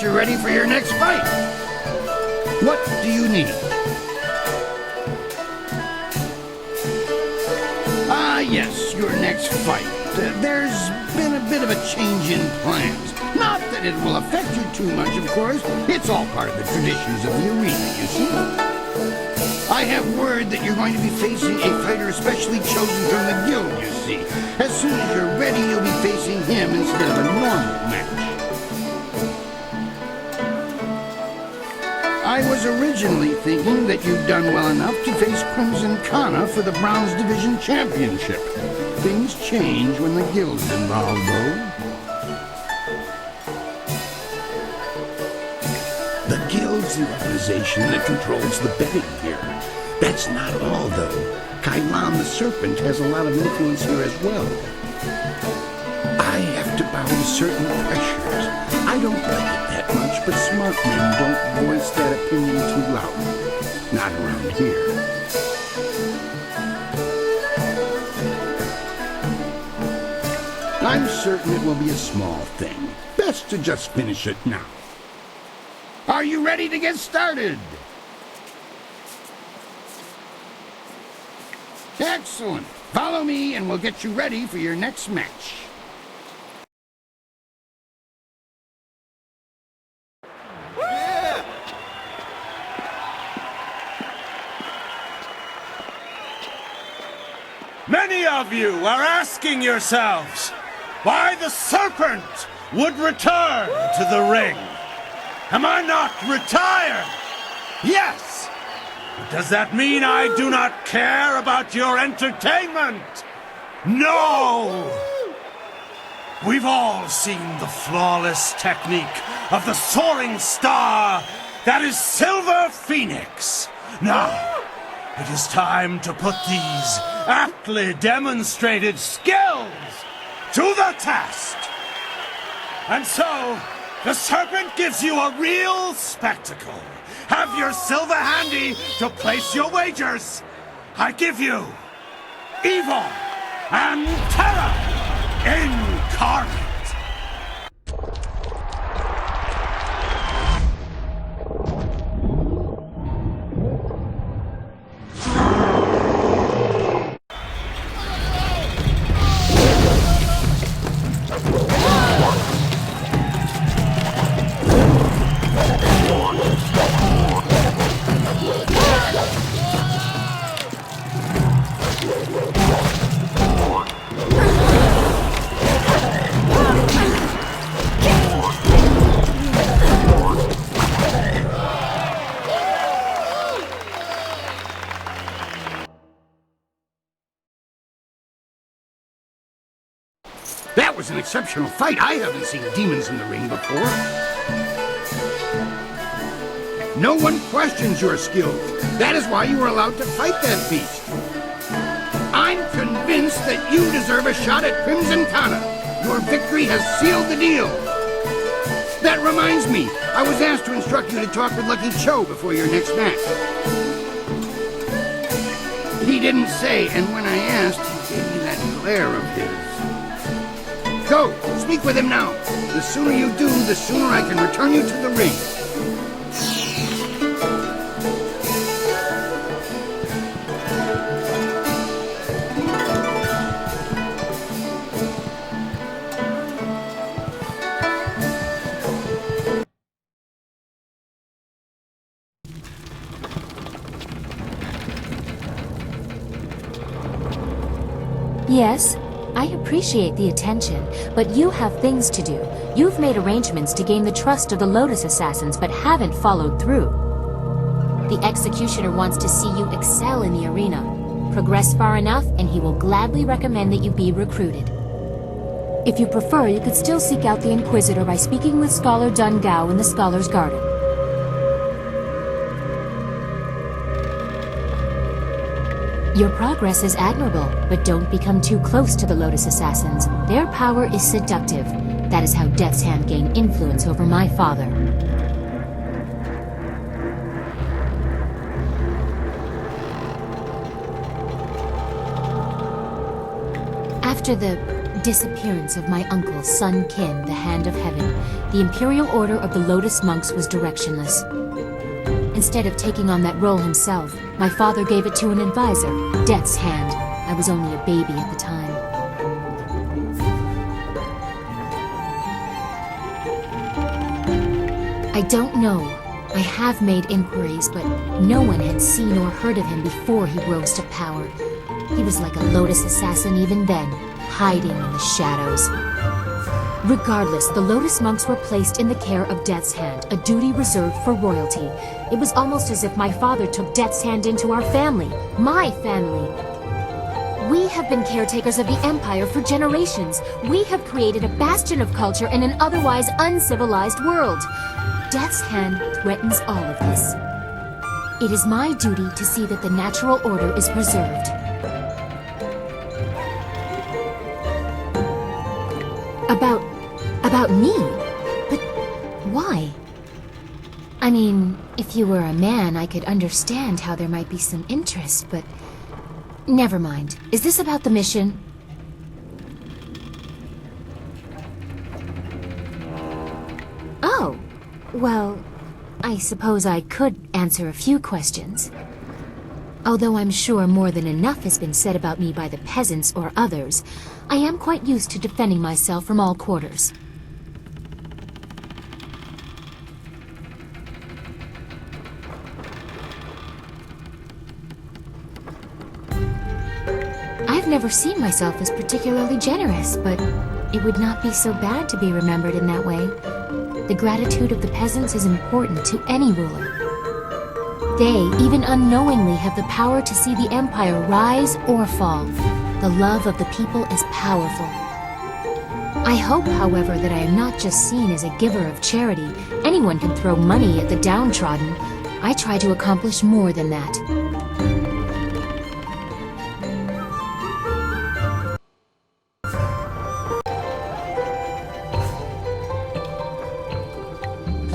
you ready for your next fight. What do you need? Ah, yes, your next fight. There's been a bit of a change in plans. Not that it will affect you too much, of course. It's all part of the traditions of the arena, you see. I have word that you're going to be facing a fighter especially chosen from the guild, you see. As soon as you're ready, you'll be facing him instead of a normal match. I was originally thinking that you'd done well enough to face Crimson Kana for the Bronze Division Championship. Things change when the guild's involved, though. The guild's the organization that controls the betting here. That's not all, though. Kailan the Serpent has a lot of influence here as well. I have to bow to certain pressures. I don't like it that much, but smart men don't voice that opinion too loud. Not around here. I'm certain it will be a small thing. Best to just finish it now. Are you ready to get started? Excellent. Follow me and we'll get you ready for your next match. Yeah. Many of you are asking yourselves why the serpent would return to the ring. Am I not retired? Yes! But does that mean I do not care about your entertainment? No! We've all seen the flawless technique of the soaring star that is Silver Phoenix. Now, it is time to put these aptly demonstrated skills to the test. And so, the serpent gives you a real spectacle. Have your silver handy to place your wagers. I give you Evil and Terror incarnate. That was an exceptional fight. I haven't seen demons in the ring before. No one questions your skills. That is why you were allowed to fight that beast. I'm convinced that you deserve a shot at Crimson Kana. Your victory has sealed the deal. That reminds me, I was asked to instruct you to talk with Lucky Cho before your next match. He didn't say, and when I asked, he gave me that glare of his. Go, speak with him now. The sooner you do, the sooner I can return you to the ring. Yes, I appreciate the attention, but you have things to do. You've made arrangements to gain the trust of the Lotus Assassins, but haven't followed through. The Executioner wants to see you excel in the arena. Progress far enough, and he will gladly recommend that you be recruited. If you prefer, you could still seek out the Inquisitor by speaking with Scholar Dun Gao in the Scholar's Garden. Your progress is admirable, but don't become too close to the Lotus Assassins. Their power is seductive. That is how Death's Hand gained influence over my father. After the disappearance of my uncle, Sun Qin, the Hand of Heaven, the Imperial Order of the Lotus Monks was directionless. Instead of taking on that role himself, my father gave it to an advisor, Death's Hand. I was only a baby at the time. I don't know. I have made inquiries, but no one had seen or heard of him before he rose to power. He was like a Lotus assassin even then, hiding in the shadows. Regardless, the Lotus monks were placed in the care of Death's Hand, a duty reserved for royalty. It was almost as if my father took Death's Hand into our family, my family. We have been caretakers of the Empire for generations. We have created a bastion of culture in an otherwise uncivilized world. Death's Hand threatens all of this. It is my duty to see that the natural order is preserved. About me? But why? I mean, if you were a man, I could understand how there might be some interest, but never mind. Is this about the mission? Oh, well, I suppose I could answer a few questions. Although I'm sure more than enough has been said about me by the peasants or others, I am quite used to defending myself from all quarters. I've never seen myself as particularly generous, but it would not be so bad to be remembered in that way. The gratitude of the peasants is important to any ruler. They, even unknowingly, have the power to see the Empire rise or fall. The love of the people is powerful. I hope, however, that I am not just seen as a giver of charity. Anyone can throw money at the downtrodden. I try to accomplish more than that.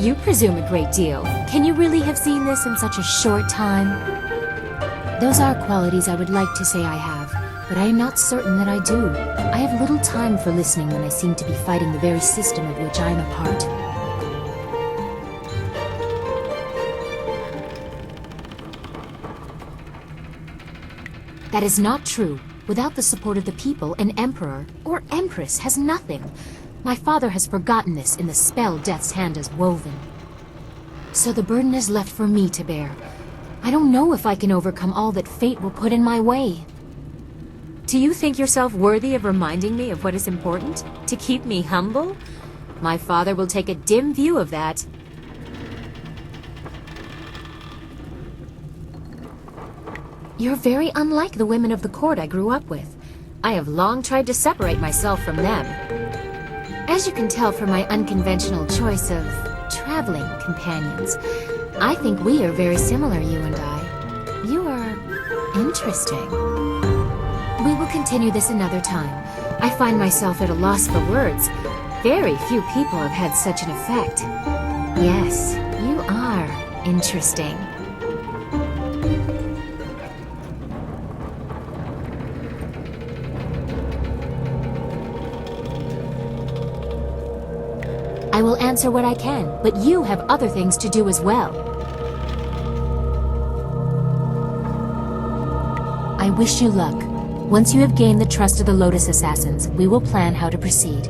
You presume a great deal. Can you really have seen this in such a short time? Those are qualities I would like to say I have, but I am not certain that I do. I have little time for listening when I seem to be fighting the very system of which I am a part. That is not true. Without the support of the people, an emperor or empress has nothing. My father has forgotten this in the spell Death's Hand has woven. So the burden is left for me to bear. I don't know if I can overcome all that fate will put in my way. Do you think yourself worthy of reminding me of what is important? To keep me humble? My father will take a dim view of that. You're very unlike the women of the court I grew up with. I have long tried to separate myself from them. As you can tell from my unconventional choice of traveling companions, I think we are very similar, you and I. You are interesting. We will continue this another time. I find myself at a loss for words. Very few people have had such an effect. Yes, you are interesting. I will answer what I can, but you have other things to do as well. I wish you luck. Once you have gained the trust of the Lotus Assassins, we will plan how to proceed.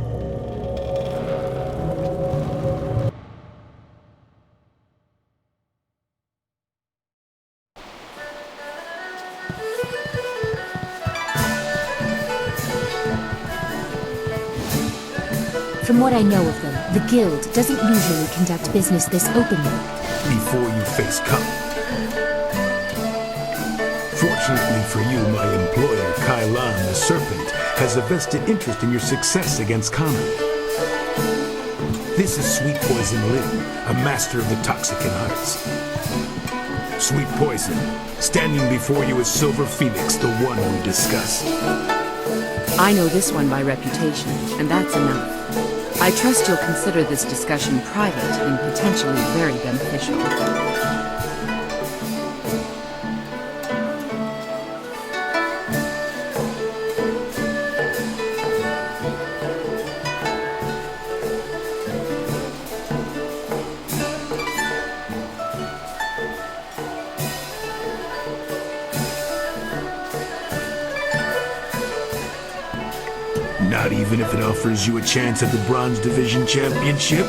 From what I know of them, the Guild doesn't usually conduct business this openly. Before you face Khan. Fortunately for you, my employer, Kailan the Serpent, has a vested interest in your success against Khan. This is Sweet Poison Lin, a master of the Toxican arts. Sweet Poison, standing before you is Silver Phoenix, the one we discussed. I know this one by reputation, and that's enough. I trust you'll consider this discussion private and potentially very beneficial. Not even if it offers you a chance at the Bronze Division Championship?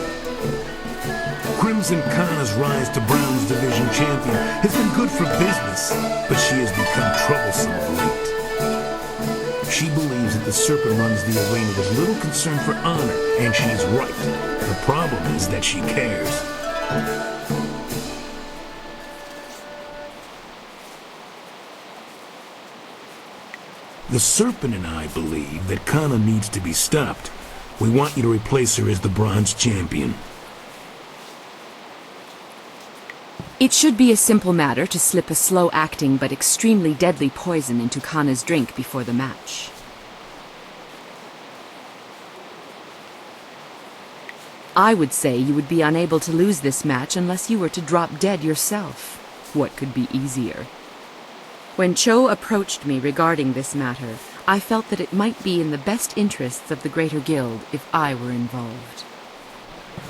Crimson Kana's rise to Bronze Division Champion has been good for business, but she has become troublesome of late. She believes that the Serpent runs the arena with little concern for honor, and she's right. The problem is that she cares. The Serpent and I believe that Kana needs to be stopped. We want you to replace her as the Bronze Champion. It should be a simple matter to slip a slow-acting but extremely deadly poison into Kana's drink before the match. I would say you would be unable to lose this match unless you were to drop dead yourself. What could be easier? When Cho approached me regarding this matter, I felt that it might be in the best interests of the Greater Guild if I were involved.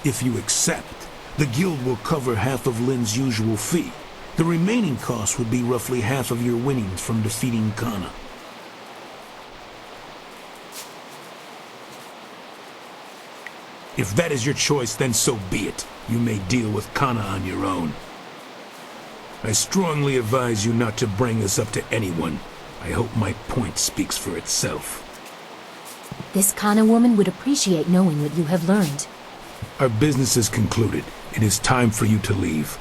If you accept, the Guild will cover half of Lin's usual fee. The remaining cost would be roughly half of your winnings from defeating Kana. If that is your choice, then so be it. You may deal with Kana on your own. I strongly advise you not to bring this up to anyone. I hope my point speaks for itself. This Kana woman would appreciate knowing what you have learned. Our business is concluded. It is time for you to leave.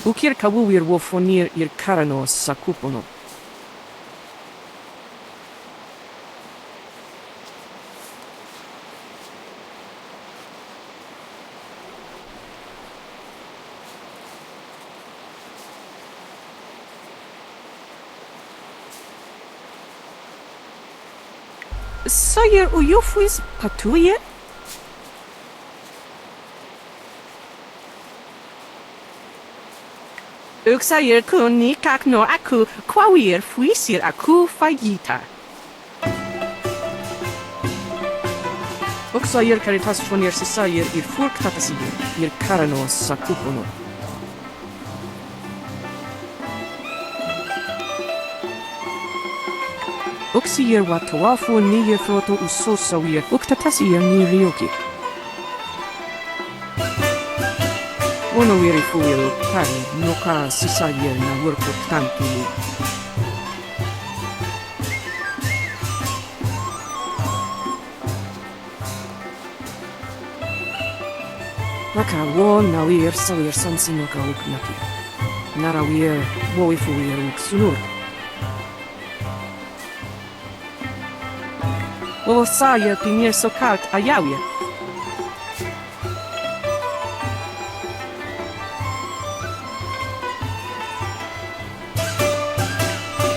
Ukir kawuir wo fonir ir karanos sakupono. Sayer uyofuis patuye? Uksayer kuni kakno aku kwawir fuisir aku fagita. Uksayer karitas fonir sisayer ir furk tatasiyer ir karanos sakupono. Uksiyer watawafu niye froto usosawir uktatasiyer ni ryoki. Ono wiri fuil kari noka sisayer na worko tanki. Waka wo nawir sawir sansinoka uknaki. Narawir wo ifuir uksunur. Ovo sajer pinjer så kallt ajauje.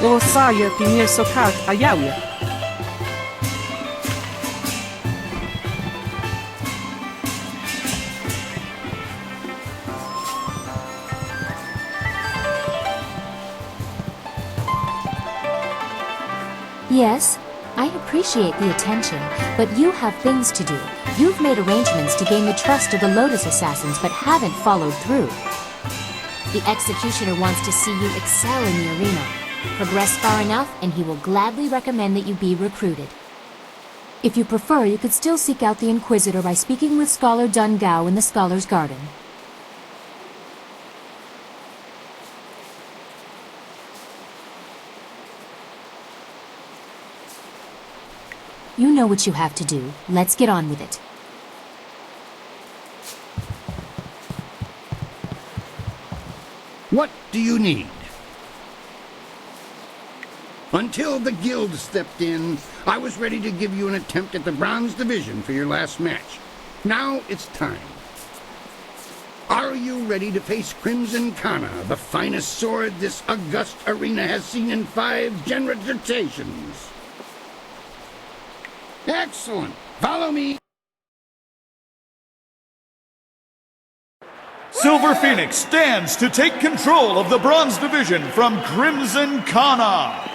Ovo sajer pinjer så kallt ajauje. Yes, I appreciate the attention, but you have things to do. You've made arrangements to gain the trust of the Lotus Assassins, but haven't followed through. The Executioner wants to see you excel in the arena. Progress far enough, and he will gladly recommend that you be recruited. If you prefer, you could still seek out the Inquisitor by speaking with Scholar Dun Gao in the Scholar's Garden. You know what you have to do. Let's get on with it. What do you need? Until the Guild stepped in, I was ready to give you an attempt at the Bronze Division for your last match. Now it's time. Are you ready to face Crimson Kana, the finest sword this august arena has seen in 5 generations? Excellent. Follow me. Silver Phoenix stands to take control of the Bronze Division from Crimson Kana.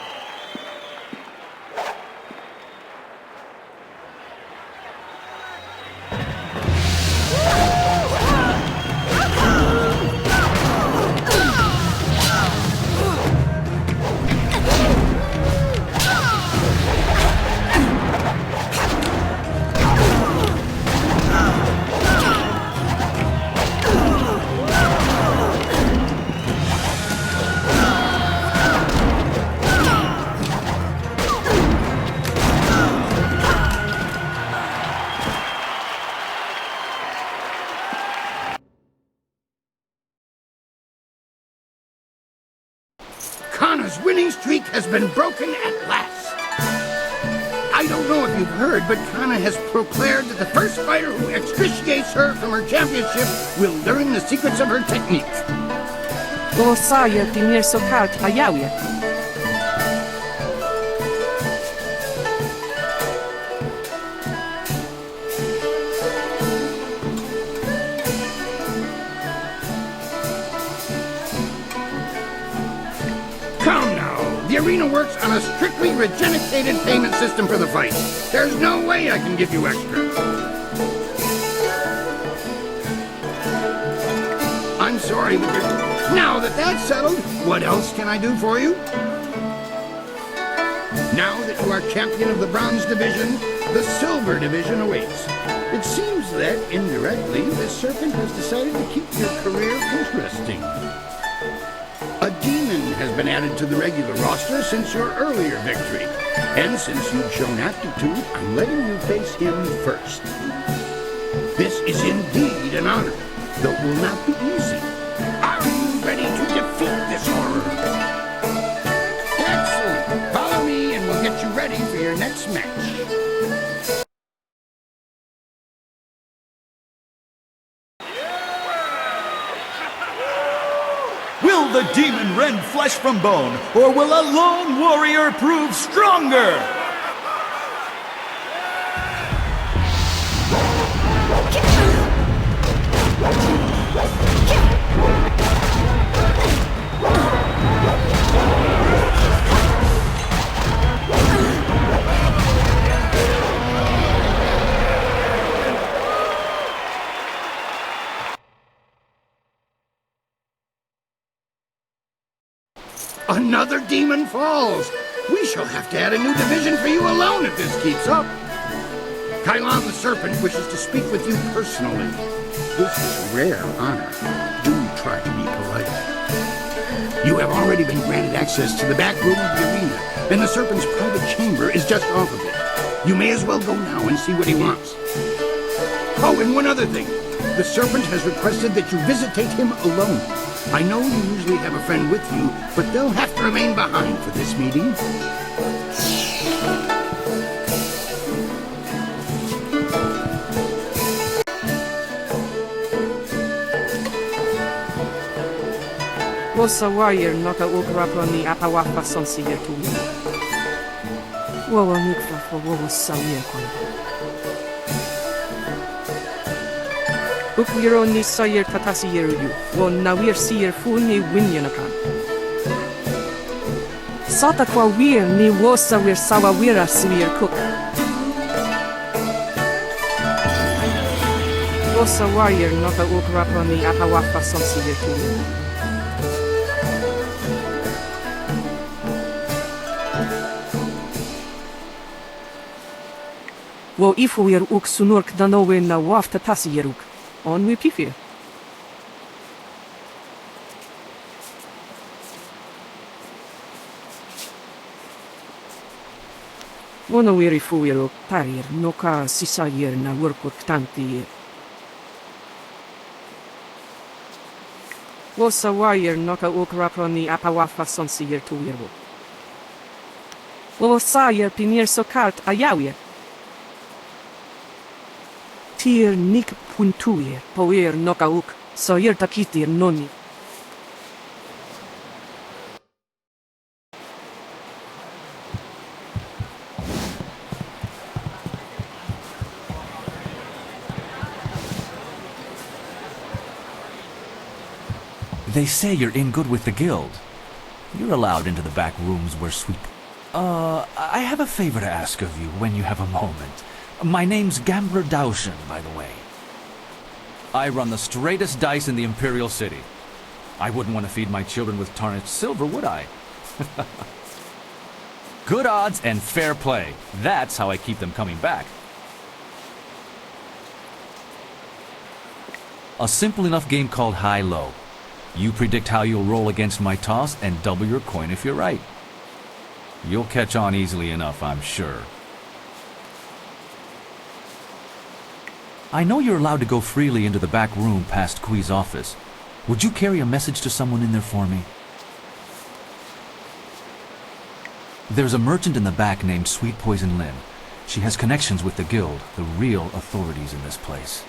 Kana's winning streak has been broken at last. I don't know if you've heard, but Kana has proclaimed that the first fighter who extriciates her from her championship will learn the secrets of her technique. Osaya Pinir Sokart Ayawi. Come now, the arena works on a strictly regenerated payment system for the fight. There's no way I can give you extra. I'm sorry, but now that that's settled, what else can I do for you? Now that you are champion of the Bronze Division, the Silver Division awaits. It seems that, indirectly, the Serpent has decided to keep your career interesting. A demon has been added to the regular roster since your earlier victory. And since you've shown aptitude, I'm letting you face him first. This is indeed an honor, though it will not be easy. Are you ready to defeat this horror? Excellent. Follow me and we'll get you ready for your next match. Will the demon rend flesh from bone, or will a lone warrior prove stronger? Another demon falls. We shall have to add a new division for you alone if this keeps up. Kylon the Serpent wishes to speak with you personally. This is a rare honor. Do try to be polite. You have already been granted access to the back room of the arena, and the Serpent's private chamber is just off of it. You may as well go now and see what he wants. Oh, and one other thing. The Serpent has requested that you visitate him alone. I know you usually have a friend with you, but they'll have to remain behind for this meeting. Wosa wire noka ukraponi apawafa sonsiye tu. Wawa mikfa for wawa sawiye kon. Ukwiro ni sayer tatasi yeru won nawir siyer fu ni winyanakan. Sata kwa wir ni wosa wir sawa wira siyer cook. Wosa wire noka ukraponi apawafa sonsiye tu. Wo ifuir uk sunurk danowe na wafta tasieruk. On we pifir. Wono wiri fuiruk tarir noka sisayer na workuk tanti. Wosa wire noka uk raproni apawafa sonsiyer tuiruk. Wo sayer pinir sokart ayawie. Tier nik puntuir, poir nokauk, soyer takitir noni. They say you're in good with the guild. You're allowed into the back rooms where sweep. I have a favor to ask of you when you have a moment. My name's Gambler Daoshin, by the way. I run the straightest dice in the Imperial City. I wouldn't want to feed my children with tarnished silver, would I? Good odds and fair play. That's how I keep them coming back. A simple enough game called high-low. You predict how you'll roll against my toss and double your coin if you're right. You'll catch on easily enough, I'm sure. I know you're allowed to go freely into the back room past Kui's office. Would you carry a message to someone in there for me? There's a merchant in the back named Sweet Poison Lynn. She has connections with the guild, the real authorities in this place.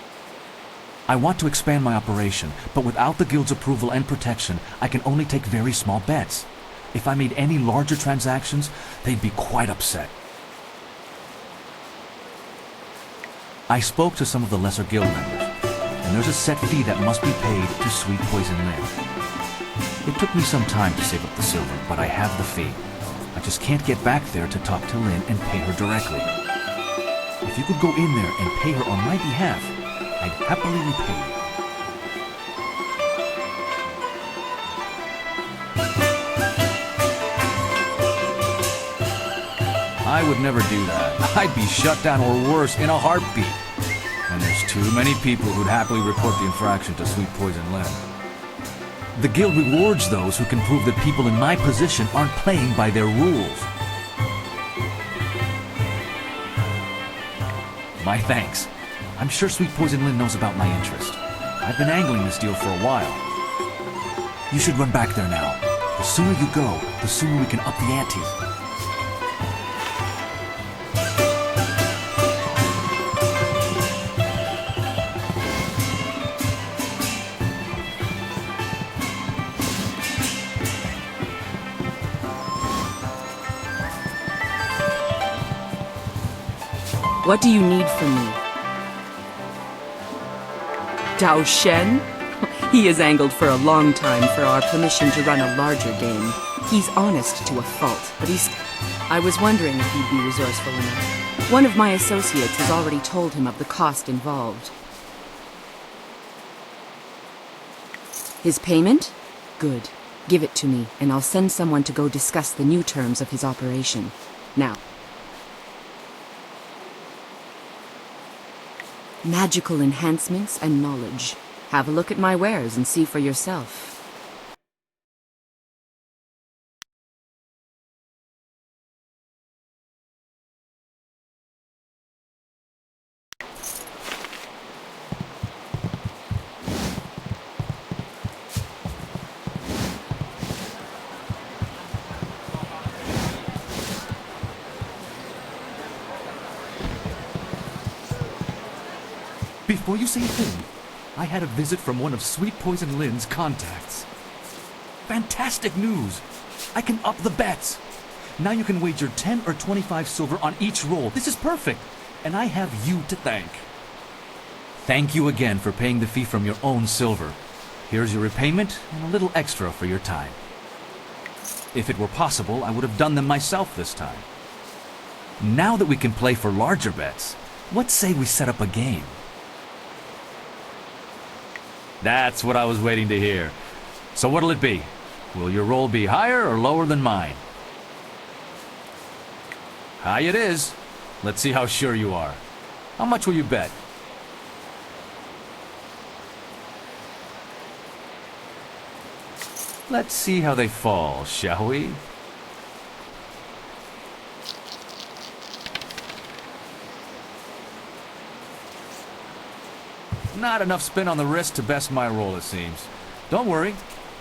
I want to expand my operation, but without the guild's approval and protection, I can only take very small bets. If I made any larger transactions, they'd be quite upset. I spoke to some of the lesser guild members, and there's a set fee that must be paid to Sweet Poison Lynn. It took me some time to save up the silver, but I have the fee. I just can't get back there to talk to Lynn and pay her directly. If you could go in there and pay her on my behalf, I'd happily repay you. I would never do that. I'd be shut down or worse in a heartbeat. And there's too many people who'd happily report the infraction to Sweet Poison Lynn. The guild rewards those who can prove that people in my position aren't playing by their rules. My thanks. I'm sure Sweet Poison Lynn knows about my interest. I've been angling this deal for a while. You should run back there now. The sooner you go, the sooner we can up the ante. What do you need from me? Dao Shen? He has angled for a long time for our permission to run a larger game. He's honest to a fault, but I was wondering if he'd be resourceful enough. One of my associates has already told him of the cost involved. His payment? Good. Give it to me, and I'll send someone to go discuss the new terms of his operation. Now. Magical enhancements and knowledge. Have a look at my wares and see for yourself. Before you say a thing, I had a visit from one of Sweet Poison Lynn's contacts. Fantastic news! I can up the bets! Now you can wager 10 or 25 silver on each roll. This is perfect! And I have you to thank. Thank you again for paying the fee from your own silver. Here's your repayment and a little extra for your time. If it were possible, I would have done them myself this time. Now that we can play for larger bets, let's say we set up a game. That's what I was waiting to hear. So what'll it be? Will your roll be higher or lower than mine? High it is. Let's see how sure you are. How much will you bet? Let's see how they fall, shall we? Not enough spin on the wrist to best my roll, it seems. Don't worry,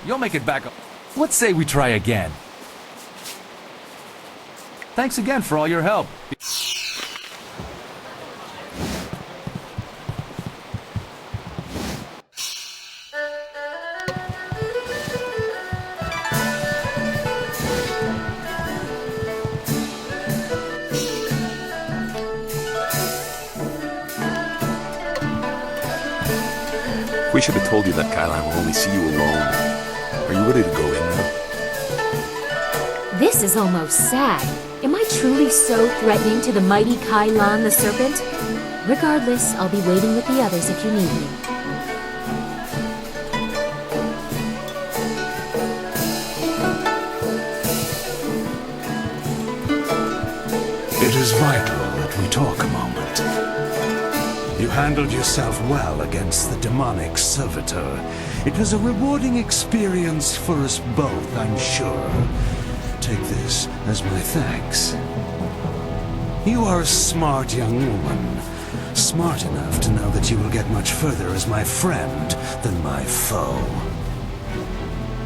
you'll make it back up. Let's say we try again. Thanks again for all your help. We should have told you that Kailan will only see you alone. Are you ready to go in now? This is almost sad. Am I truly so threatening to the mighty Kailan the Serpent? Regardless, I'll be waiting with the others if you need me. It is vital that we talk a moment. You handled yourself well against the demonic servitor. It was a rewarding experience for us both, I'm sure. Take this as my thanks. You are a smart young woman. Smart enough to know that you will get much further as my friend than my foe.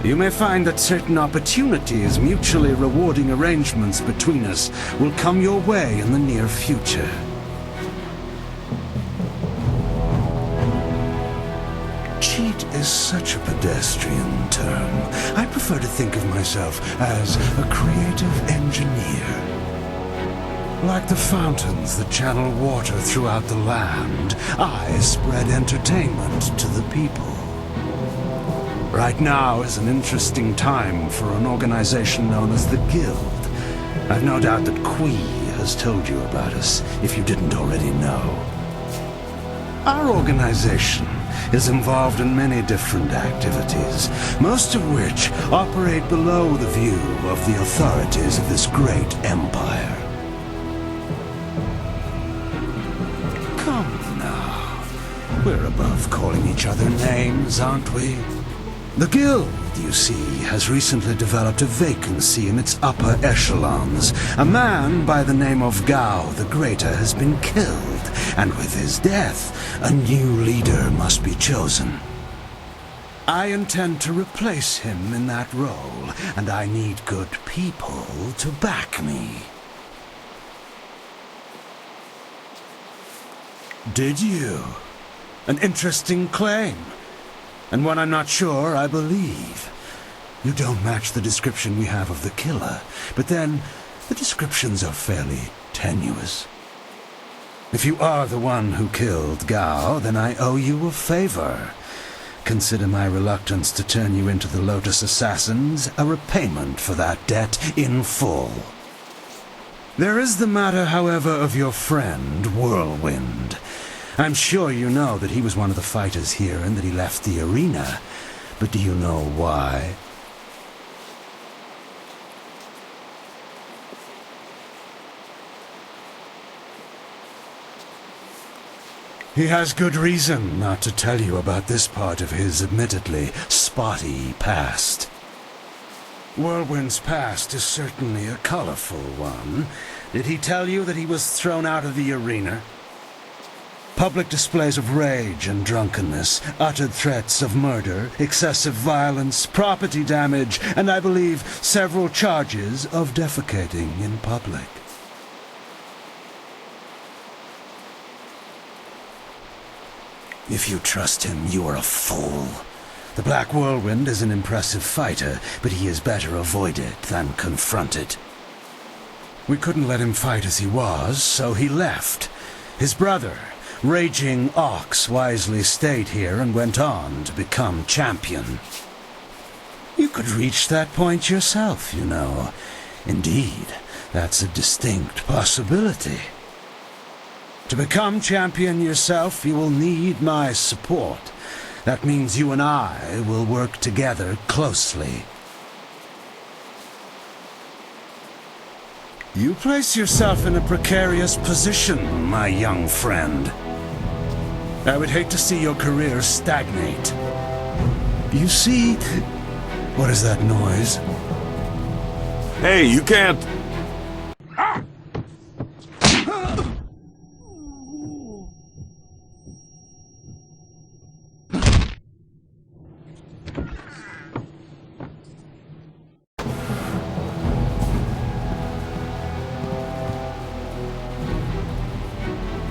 You may find that certain opportunities, mutually rewarding arrangements between us, will come your way in the near future. Cheat is such a pedestrian term. I prefer to think of myself as a creative engineer. Like the fountains that channel water throughout the land, I spread entertainment to the people. Right now is an interesting time for an organization known as the Guild. I've no doubt that Qui has told you about us, if you didn't already know. Our organization is involved in many different activities, most of which operate below the view of the authorities of this great empire. Come now, we're above calling each other names, aren't we? The Guild, you see, has recently developed a vacancy in its upper echelons. A man by the name of Gao the Greater has been killed, and with his death, a new leader must be chosen. I intend to replace him in that role, and I need good people to back me. Did you? An interesting claim. And one I'm not sure I believe. You don't match the description we have of the killer, but then the descriptions are fairly tenuous. If you are the one who killed Gao, then I owe you a favor. Consider my reluctance to turn you into the Lotus Assassins a repayment for that debt in full. There is the matter, however, of your friend, Whirlwind. I'm sure you know that he was one of the fighters here and that he left the arena. But do you know why? He has good reason not to tell you about this part of his admittedly spotty past. Whirlwind's past is certainly a colorful one. Did he tell you that he was thrown out of the arena? Public displays of rage and drunkenness, uttered threats of murder, excessive violence, property damage, and I believe several charges of defecating in public. If you trust him, you are a fool. The Black Whirlwind is an impressive fighter, but he is better avoided than confronted. We couldn't let him fight as he was, so he left. His brother, Raging Ox, wisely stayed here and went on to become champion. You could reach that point yourself, you know. Indeed, that's a distinct possibility. To become champion yourself, you will need my support. That means you and I will work together closely. You place yourself in a precarious position, my young friend. I would hate to see your career stagnate. You see... What is that noise? Hey, you can't...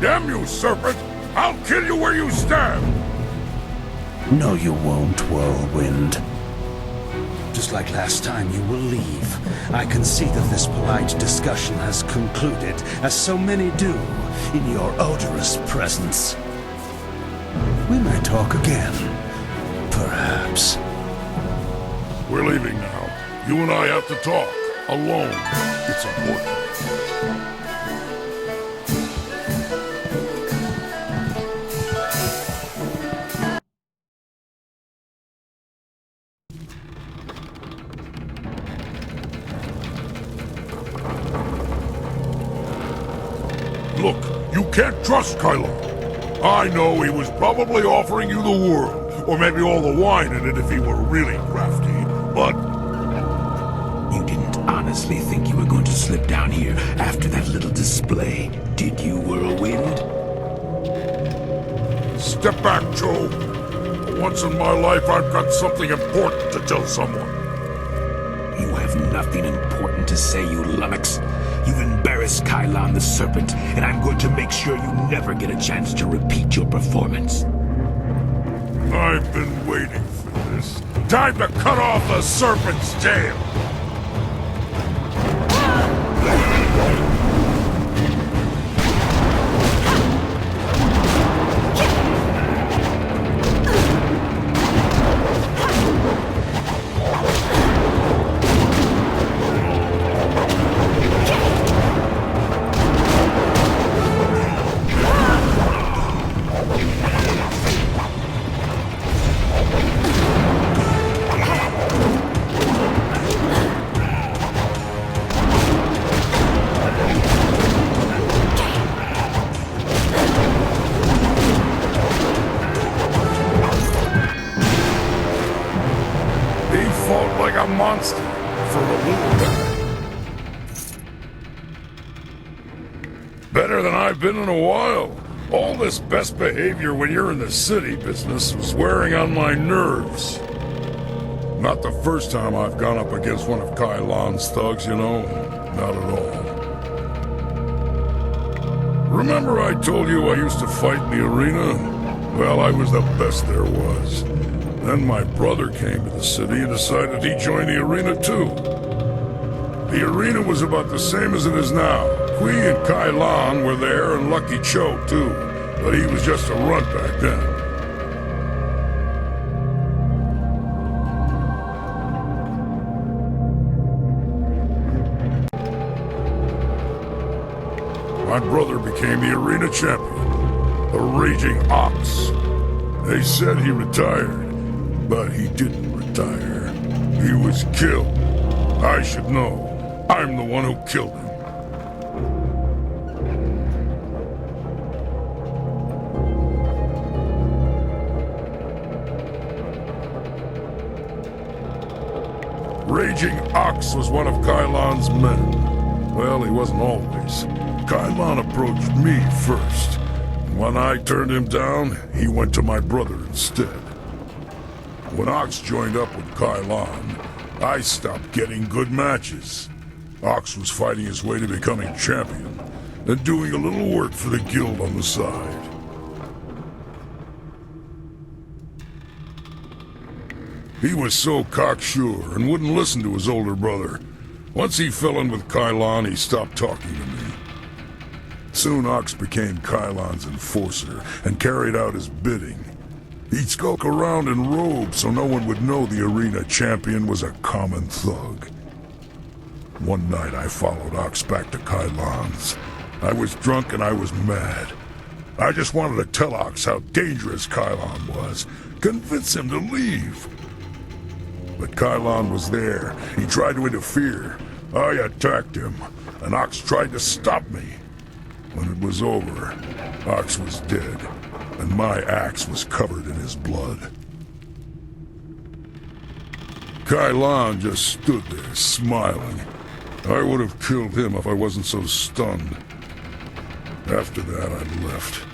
Damn you, serpent! I'll kill you where you stand! No, you won't, Whirlwind. Just like last time, you will leave. I can see that this polite discussion has concluded, as so many do, in your odorous presence. We may talk again. Perhaps. We're leaving now. You and I have to talk. Alone. It's important. Look, you can't trust Kylo. I know he was probably offering you the world, or maybe all the wine in it if he were really crafty, but... You didn't honestly think you were going to slip down here after that little display, did you, Whirlwind? Step back, Joe. once in my life I've got something important to tell someone. You have nothing important to say, you lummox. You've embarrassed Kylon the Serpent, and I'm going to make sure you never get a chance to repeat your performance. I've been waiting for this. Time to cut off the Serpent's tail! Like a monster for a little guy. Better than I've been in a while. All this best behavior when you're in the city business was wearing on my nerves. Not the first time I've gone up against one of Kylon's thugs, you know. Not at all. Remember I told you I used to fight in the arena? Well, I was the best there was. Then my brother came to the city and decided he'd join the arena too. The arena was about the same as it is now. Kui and Kylon were there and Lucky Cho too, but he was just a runt back then. My brother became the arena champion, the Raging Ox. They said he retired. But he didn't retire. He was killed. I should know. I'm the one who killed him. Raging Ox was one of Kylon's men. Well, he wasn't always. Kylon approached me first. When I turned him down, he went to my brother instead. When Ox joined up with Kylon, I stopped getting good matches. Ox was fighting his way to becoming champion, and doing a little work for the guild on the side. He was so cocksure and wouldn't listen to his older brother. Once he fell in with Kylon, he stopped talking to me. Soon Ox became Kylon's enforcer and carried out his bidding. He'd skulk around in robes so no one would know the arena champion was a common thug. One night I followed Ox back to Kylon's. I was drunk and I was mad. I just wanted to tell Ox how dangerous Kylon was, convince him to leave. But Kylon was there. He tried to interfere. I attacked him, and Ox tried to stop me. When it was over, Ox was dead, and my axe was covered in his blood. Kylon just stood there, smiling. I would have killed him if I wasn't so stunned. After that, I left.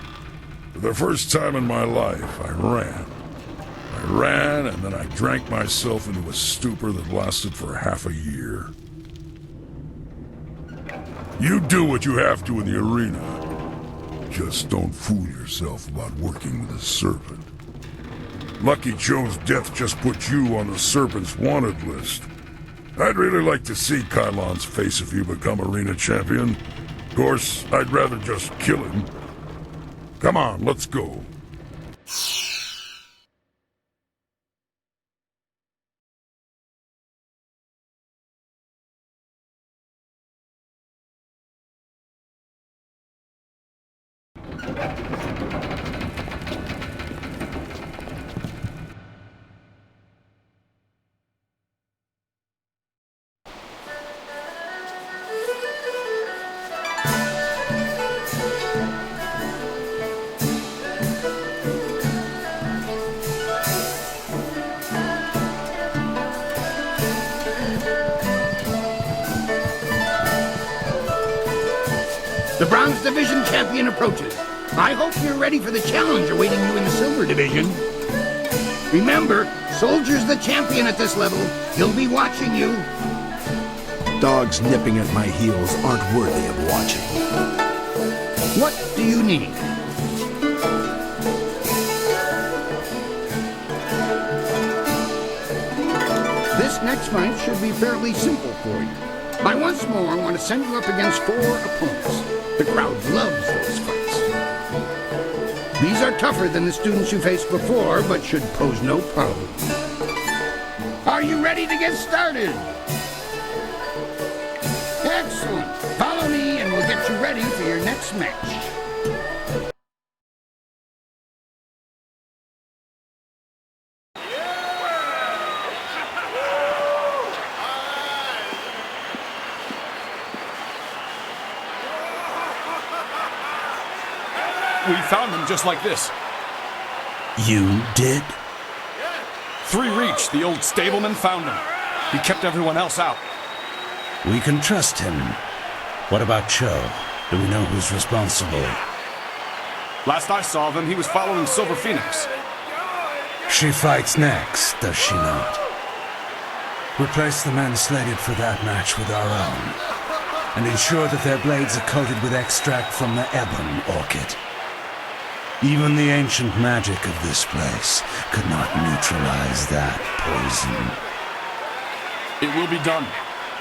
For the first time in my life, I ran. I ran, and then I drank myself into a stupor that lasted for half a year. You do what you have to in the arena. Just don't fool yourself about working with the Serpent. Lucky Cho's death just put you on the Serpent's wanted list. I'd really like to see Kylon's face if you become arena champion. Of course, I'd rather just kill him. Come on, let's go. The Bronze Division champion approaches. I hope you're ready for the challenge awaiting you in the Silver Division. Remember, Soldier's the champion at this level. He'll be watching you. Dogs nipping at my heels aren't worthy of watching. What do you need? This next fight should be fairly simple for you. I once more want to send you up against 4 opponents. The crowd loves those fights. These are tougher than the students you faced before, but should pose no problem. Are you ready to get started? Excellent. Follow me and we'll get you ready for your next match. We found them just like this. You did? 3 Reach, the old stableman, found them. He kept everyone else out. We can trust him. What about Cho? Do we know who's responsible? Last I saw of him, he was following Silver Phoenix. She fights next, does she not? Replace the men slated for that match with our own, and ensure that their blades are coated with extract from the ebon orchid. Even the ancient magic of this place could not neutralize that poison. It will be done.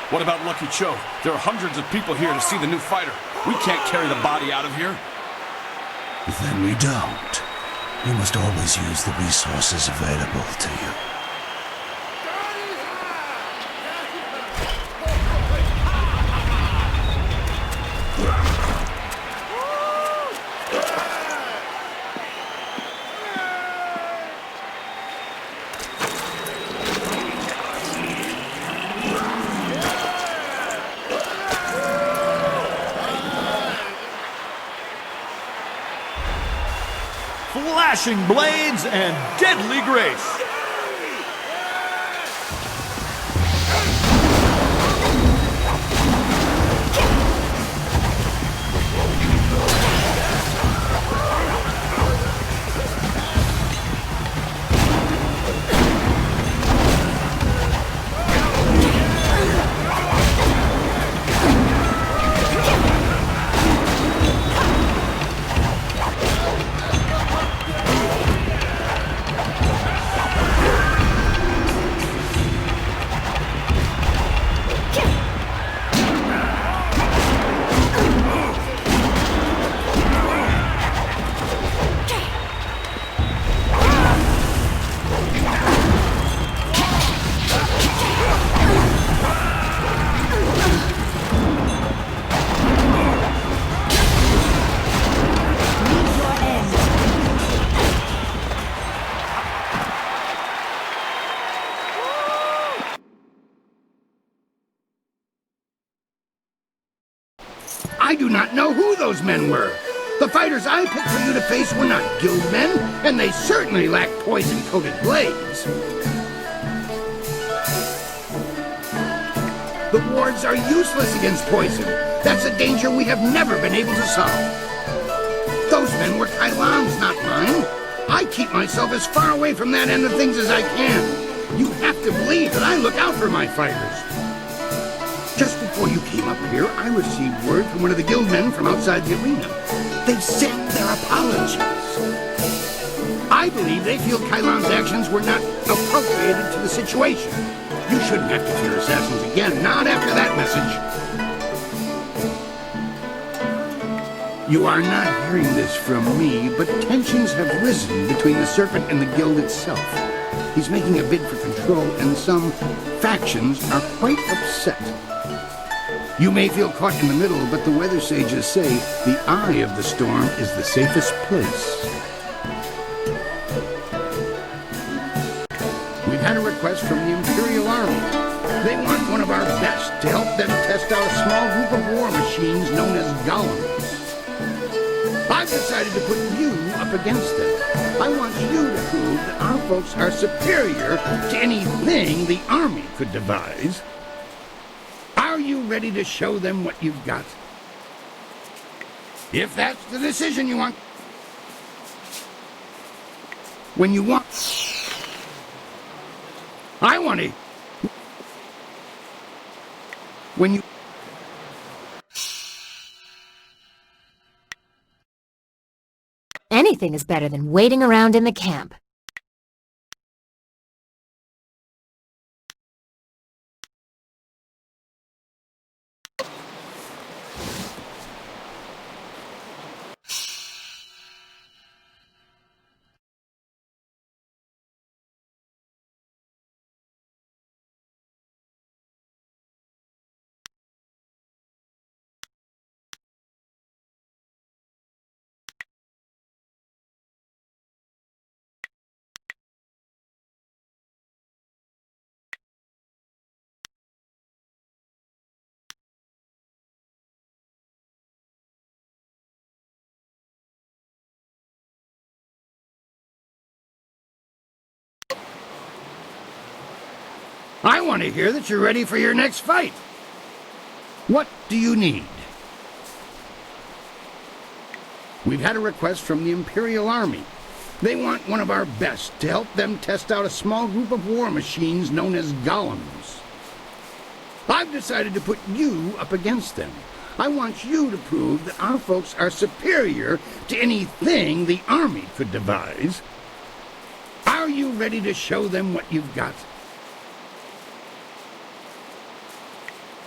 What about Lucky Cho? There are hundreds of people here to see the new fighter. We can't carry the body out of here. Then we don't. You must always use the resources available to you. Flashing blades and deadly grace. I do not know who those men were. The fighters I picked for you to face were not guild men, and they certainly lacked poison-coated blades. The wards are useless against poison. That's a danger we have never been able to solve. Those men were Kylon's, not mine. I keep myself as far away from that end of things as I can. You have to believe that I look out for my fighters. Just before you came up here, I received word from one of the guild men from outside the arena. They sent their apologies. I believe they feel Kylon's actions were not appropriated to the situation. You shouldn't have to fear assassins again, not after that message. You are not hearing this from me, but tensions have risen between the Serpent and the guild itself. He's making a bid for control, and some factions are quite upset. You may feel caught in the middle, but the weather sages say the eye of the storm is the safest place. We've had a request from the Imperial Army. They want one of our best to help them test out a small group of war machines known as golems. I've decided to put you up against them. I want you to prove that our folks are superior to anything the Army could devise. Are you ready to show them what you've got? If that's the decision you want. When you want... I want to... When you... Anything is better than waiting around in the camp. I want to hear that you're ready for your next fight. What do you need? We've had a request from the Imperial Army. They want one of our best to help them test out a small group of war machines known as golems. I've decided to put you up against them. I want you to prove that our folks are superior to anything the Army could devise. Are you ready to show them what you've got?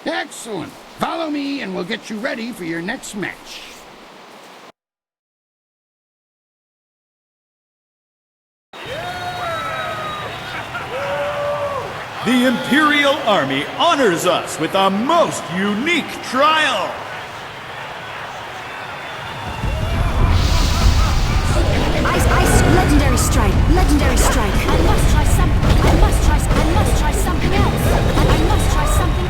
Excellent. Follow me and we'll get you ready for your next match. The Imperial Army honors us with a most unique trial. Legendary strike. Legendary strike. I must try something. I must try something else. I must try something.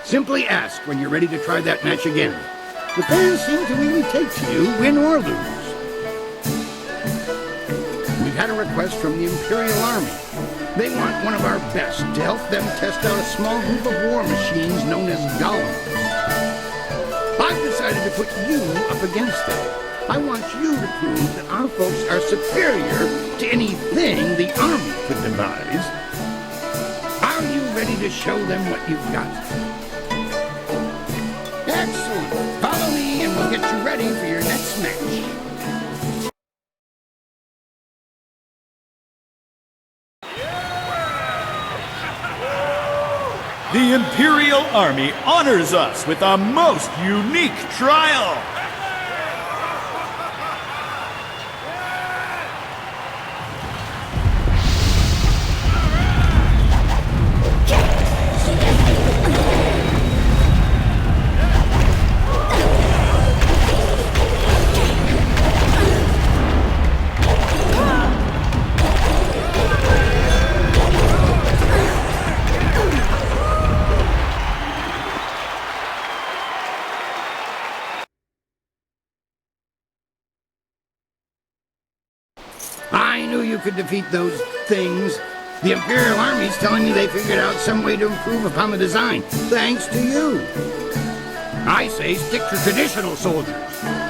Simply ask when you're ready to try that match again. The fans seem to really take to you, win or lose. We've had a request from the Imperial Army. They want one of our best to help them test out a small group of war machines known as golems. I've decided to put you up against them. I want you to prove that our folks are superior to anything the Army could devise. Are you ready to show them what you've got? Excellent. Follow me and we'll get you ready for your next match. The Imperial Army honors us with a most unique trial. I knew you could defeat those things. The Imperial Army's telling me they figured out some way to improve upon the design, thanks to you. I say stick to traditional soldiers.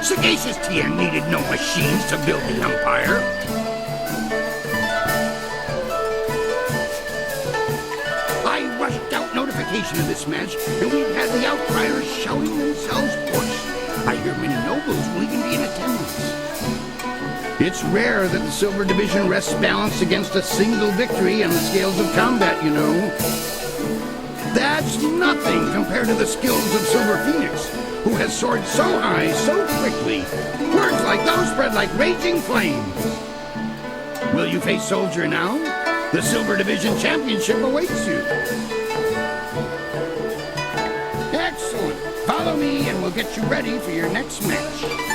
Sagacious Tien needed no machines to build the Empire. I rushed out notification of this match, and we've had the outcriers showing themselves hoarse. I hear many nobles will even be in attendance. It's rare that the Silver Division rests balanced against a single victory on the scales of combat, you know. That's nothing compared to the skills of Silver Phoenix, who has soared so high, so quickly. Words like those spread like raging flames. Will you face Soldier now? The Silver Division Championship awaits you. Excellent. Follow me and we'll get you ready for your next match.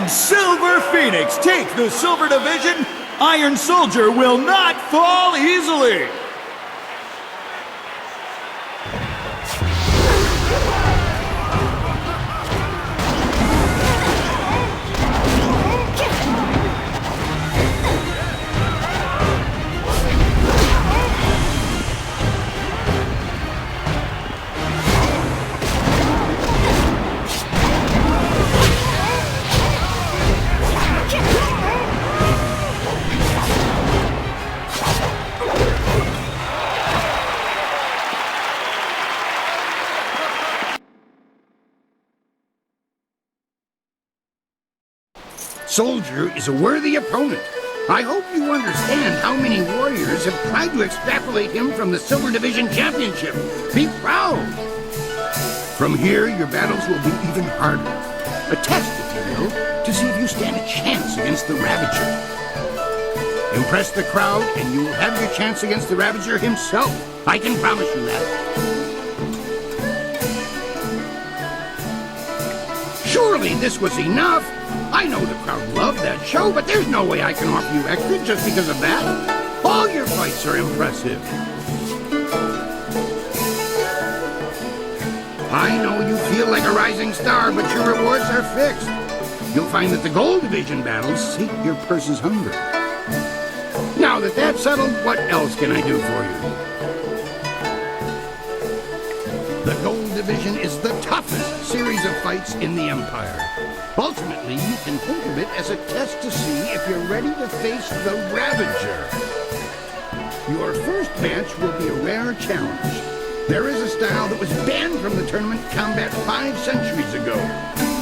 and Silver Phoenix take the Silver Division, Iron Soldier will not fall easily. Soldier is a worthy opponent. I hope you understand how many warriors have tried to extrapolate him from the Silver Division Championship. Be proud! From here, your battles will be even harder. A test, if you will, to see if you stand a chance against the Ravager. Impress the crowd, and you will have your chance against the Ravager himself. I can promise you that. Surely this was enough. I know the crowd loved that show, but there's no way I can offer you extra just because of that. All your fights are impressive. I know you feel like a rising star, but your rewards are fixed. You'll find that the Gold Division battles sate your purse's hunger. Now that that's settled, what else can I do for you? The Gold Division is the toughest series of fights in the Empire. Ultimately, you can think of it as a test to see if you're ready to face the Ravager. Your first match will be a rare challenge. There is a style that was banned from the tournament combat 5 centuries ago.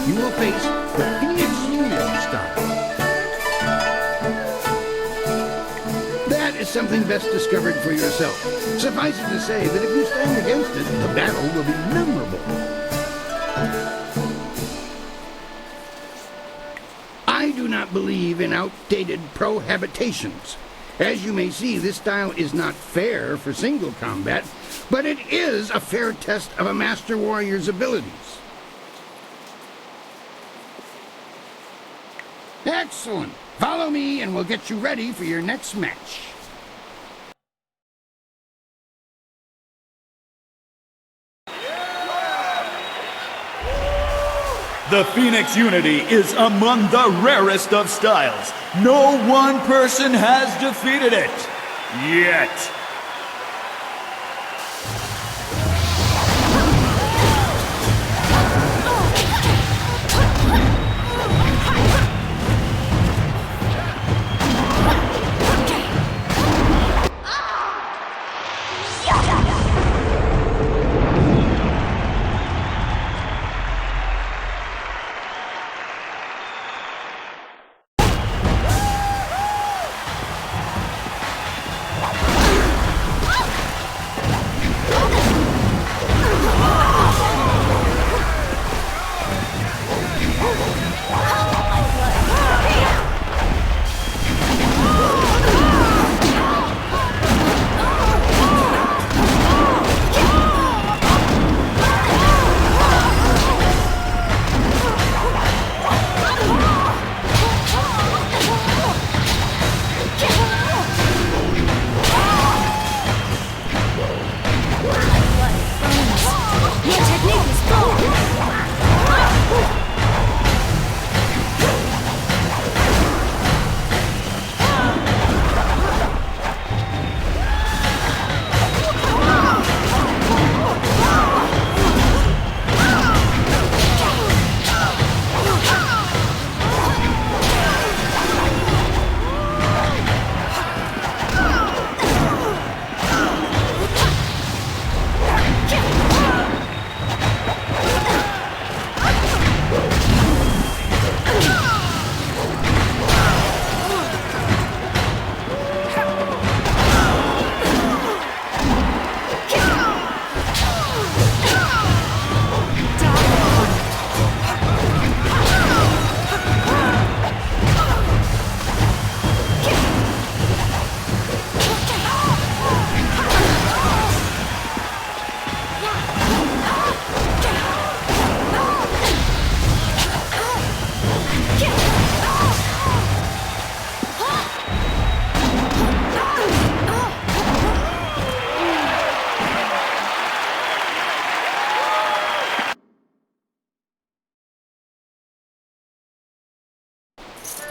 You will face the Phoenix Unity style. That is something best discovered for yourself. Suffice it to say that if you stand against it, the battle will be memorable. I do not believe in outdated prohabitations. As you may see, this style is not fair for single combat, but it is a fair test of a Master Warrior's abilities. Excellent! Follow me and we'll get you ready for your next match. The Phoenix Unity is among the rarest of styles. No one person has defeated it. Yet.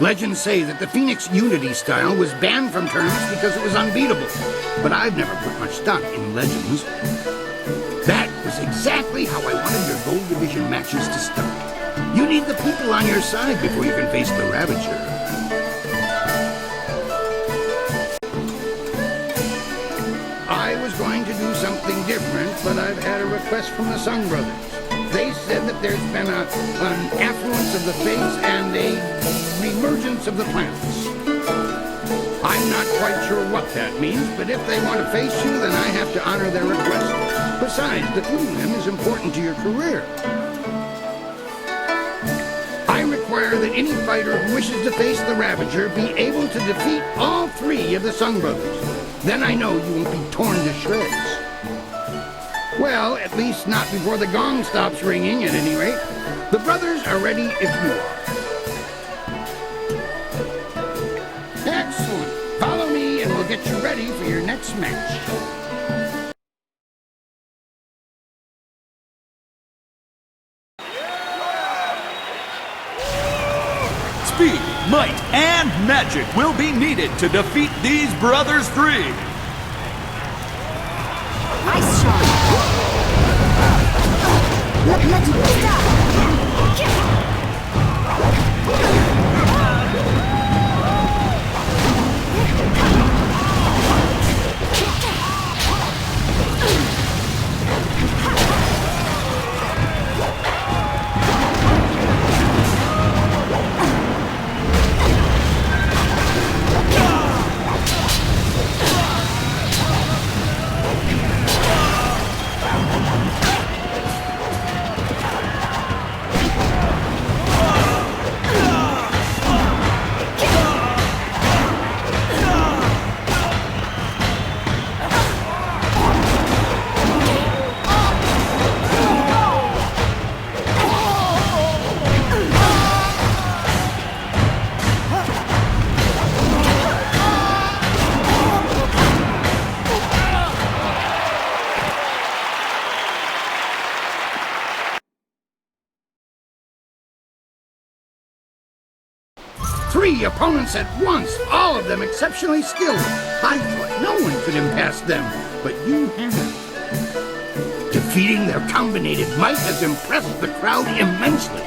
Legends say that the Phoenix Unity style was banned from tournaments because it was unbeatable. But I've never put much stock in legends. That was exactly how I wanted your Gold Division matches to start. You need the people on your side before you can face the Ravager. I was going to do something different, but I've had a request from the Sung Brothers. They said that there's been an affluence of the fates and a reemergence of the planets. I'm not quite sure what that means, but if they want to face you, then I have to honor their request. Besides, defeating them is important to your career. I require that any fighter who wishes to face the Ravager be able to defeat all three of the Sung Brothers. Then I know you won't be torn to shreds. Well, at least not before the gong stops ringing, at any rate. The brothers are ready if you are. Excellent. Follow me and we'll get you ready for your next match. Speed, might, and magic will be needed to defeat these brothers three. Ice shot. Let's stop. Three opponents at once, all of them exceptionally skilled. I thought no one could impass them, but you have. Defeating their combinated might has impressed the crowd immensely.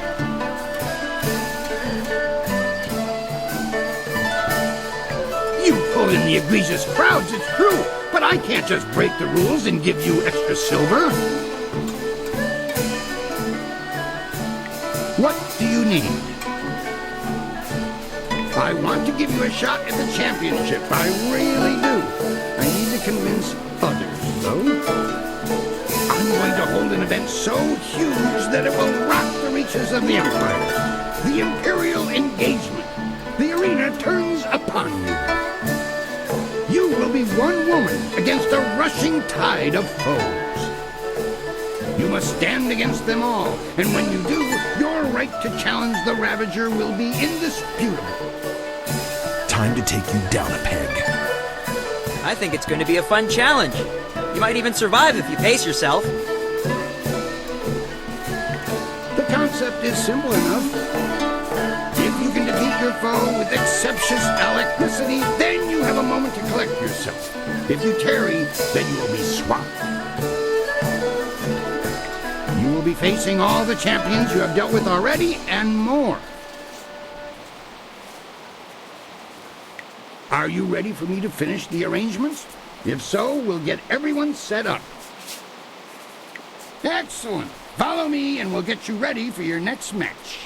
You pull in the egregious crowds, it's true, but I can't just break the rules and give you extra silver. What do you need? I want to give you a shot at the championship. I really do. I need to convince others, though. I'm going to hold an event so huge that it will rock the reaches of the Empire. The Imperial Engagement. The arena turns upon you. You will be one woman against a rushing tide of foes. You must stand against them all, and when you do, your right to challenge the Ravager will be indisputable. Time to take you down a peg. I think it's going to be a fun challenge. You might even survive if you pace yourself. The concept is simple enough. If you can defeat your foe with exceptious alacrity, then you have a moment to collect yourself. If you tarry, then you will be swamped. You will be facing all the champions you have dealt with already, and more. Are you ready for me to finish the arrangements? If so, we'll get everyone set up. Excellent. Follow me and we'll get you ready for your next match.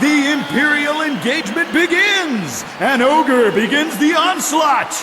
The Imperial engagement begins! An ogre begins the onslaught!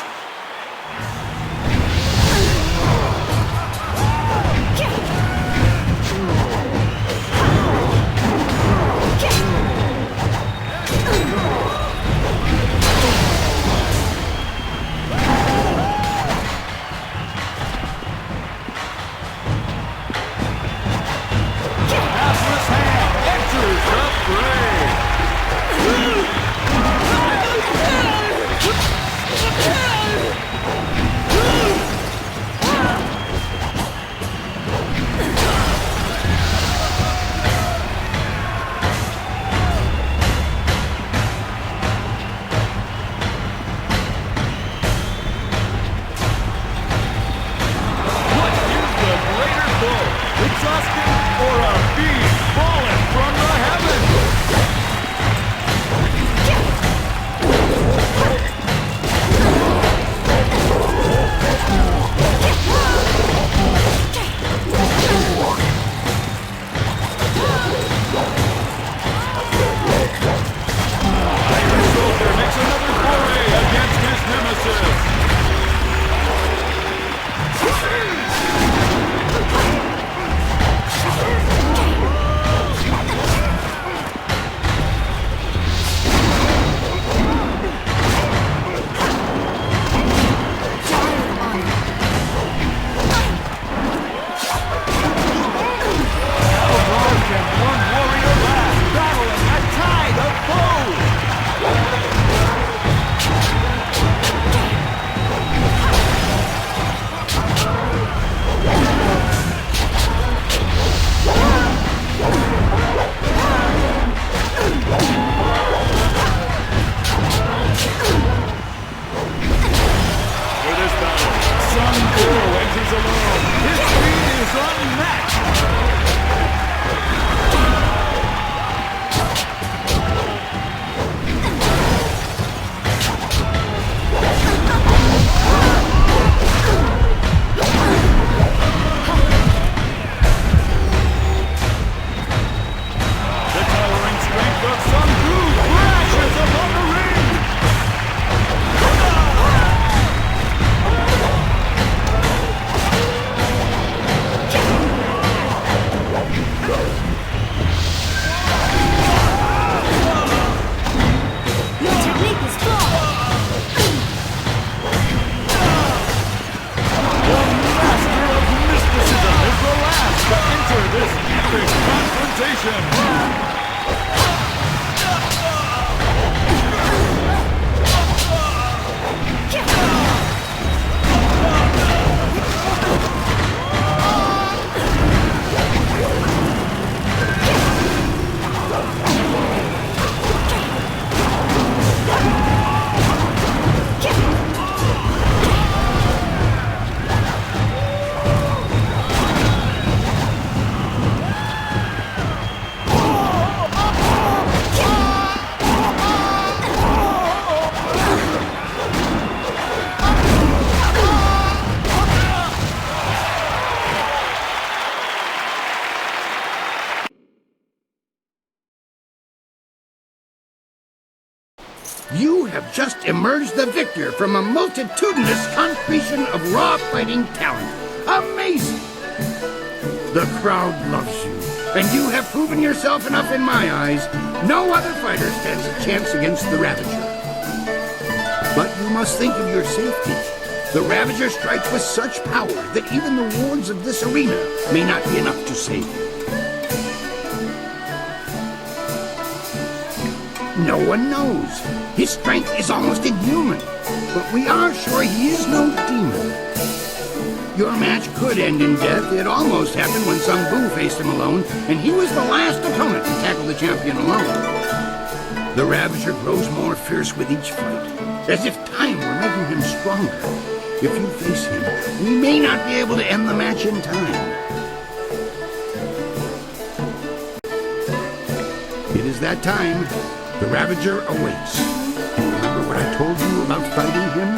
confrontation! You have just emerged the victor from a multitudinous concretion of raw fighting talent. Amazing! The crowd loves you, and you have proven yourself enough in my eyes. No other fighter stands a chance against the Ravager. But you must think of your safety. The Ravager strikes with such power that even the wards of this arena may not be enough to save you. No one knows. His strength is almost inhuman, but we are sure he is no demon. Your match could end in death. It almost happened when Sung Bu faced him alone, and he was the last opponent to tackle the champion alone. The Ravager grows more fierce with each fight, as if time were making him stronger. If you face him, we may not be able to end the match in time. It is that time. The Ravager awaits. Do you remember what I told you about fighting him?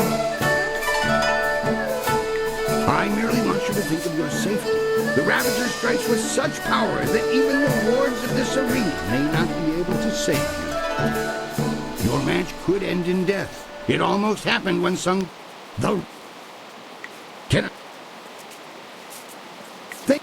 I merely want you to think of your safety. The Ravager strikes with such power that even the wards of this arena may not be able to save you. Your match could end in death. It almost happened when the... Can I... Think...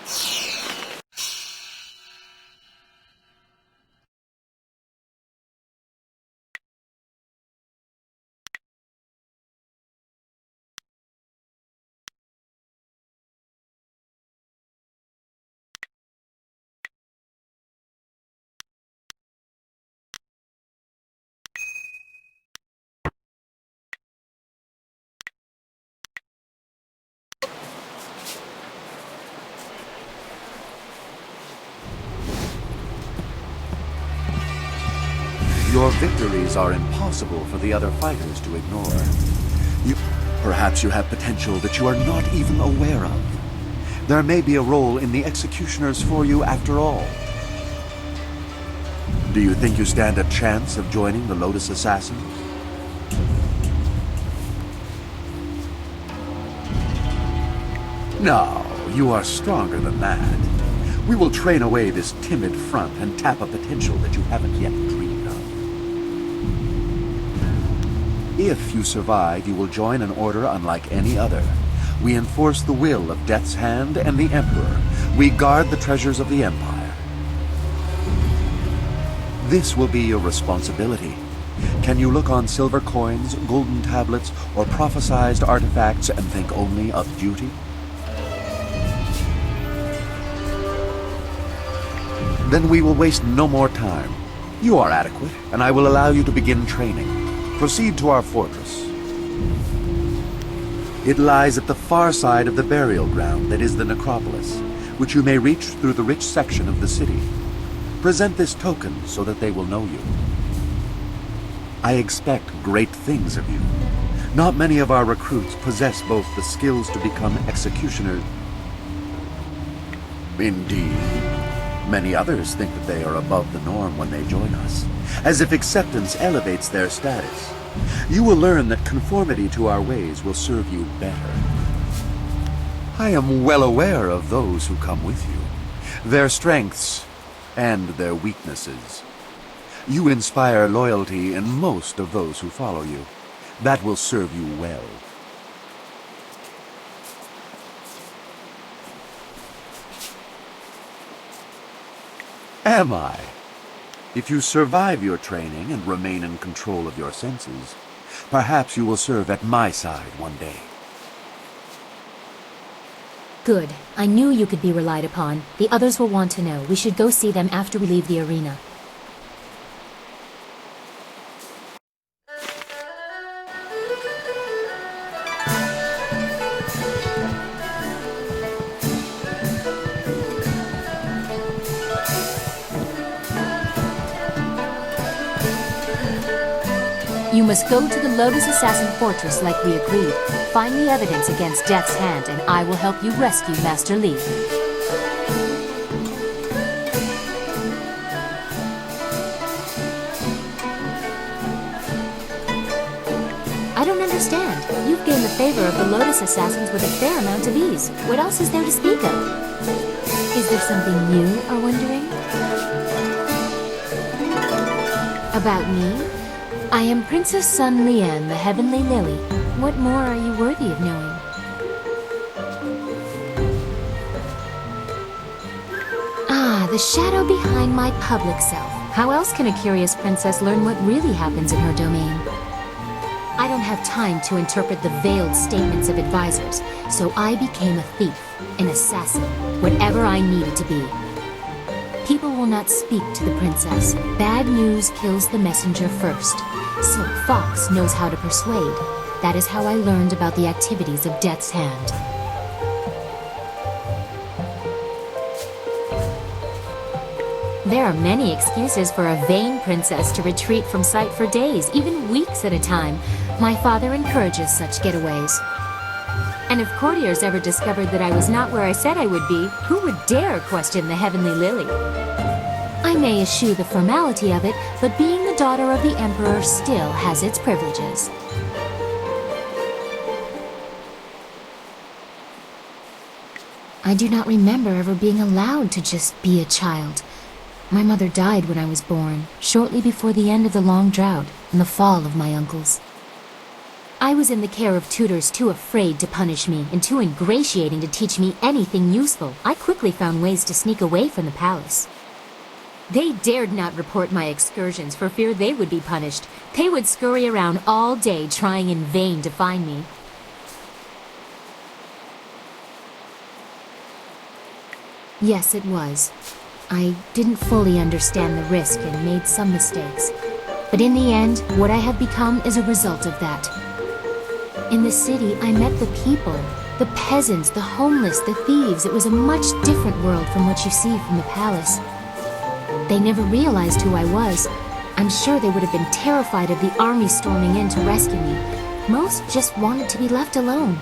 Your victories are impossible for the other fighters to ignore. Perhaps you have potential that you are not even aware of. There may be a role in the executioners for you after all. Do you think you stand a chance of joining the Lotus Assassins? No, you are stronger than that. We will train away this timid front and tap a potential that you haven't yet dreamed of. If you survive, you will join an order unlike any other. We enforce the will of Death's Hand and the Emperor. We guard the treasures of the Empire. This will be your responsibility. Can you look on silver coins, golden tablets, or prophesized artifacts and think only of duty? Then we will waste no more time. You are adequate, and I will allow you to begin training. Proceed to our fortress. It lies at the far side of the burial ground that is the necropolis, which you may reach through the rich section of the city. Present this token so that they will know you. I expect great things of you. Not many of our recruits possess both the skills to become executioners. Indeed. Many others think that they are above the norm when they join us, as if acceptance elevates their status. You will learn that conformity to our ways will serve you better. I am well aware of those who come with you, their strengths and their weaknesses. You inspire loyalty in most of those who follow you. That will serve you well. Am I? If you survive your training and remain in control of your senses, perhaps you will serve at my side one day. Good. I knew you could be relied upon. The others will want to know. We should go see them after we leave the arena. You must go to the Lotus Assassin Fortress like we agreed. Find the evidence against Death's Hand, and I will help you rescue Master Li. I don't understand. You've gained the favor of the Lotus Assassins with a fair amount of ease. What else is there to speak of? Is there something you are wondering? About me? I am Princess Sun Lian, the Heavenly Lily. What more are you worthy of knowing? Ah, the shadow behind my public self. How else can a curious princess learn what really happens in her domain? I don't have time to interpret the veiled statements of advisors, so I became a thief, an assassin, whatever I needed to be. People will not speak to the princess. Bad news kills the messenger first. Silk Fox knows how to persuade. That is how I learned about the activities of Death's Hand. There are many excuses for a vain princess to retreat from sight for days, even weeks at a time. My father encourages such getaways. And if courtiers ever discovered that I was not where I said I would be, who would dare question the Heavenly Lily? I may eschew the formality of it, but being the daughter of the Emperor still has its privileges. I do not remember ever being allowed to just be a child. My mother died when I was born, shortly before the end of the long drought and the fall of my uncles. I was in the care of tutors too afraid to punish me and too ingratiating to teach me anything useful. I quickly found ways to sneak away from the palace. They dared not report my excursions for fear they would be punished. They would scurry around all day trying in vain to find me. Yes, it was. I didn't fully understand the risk and made some mistakes. But in the end, what I have become is a result of that. In the city, I met the people, the peasants, the homeless, the thieves. It was a much different world from what you see from the palace. They never realized who I was. I'm sure they would have been terrified of the army storming in to rescue me. Most just wanted to be left alone.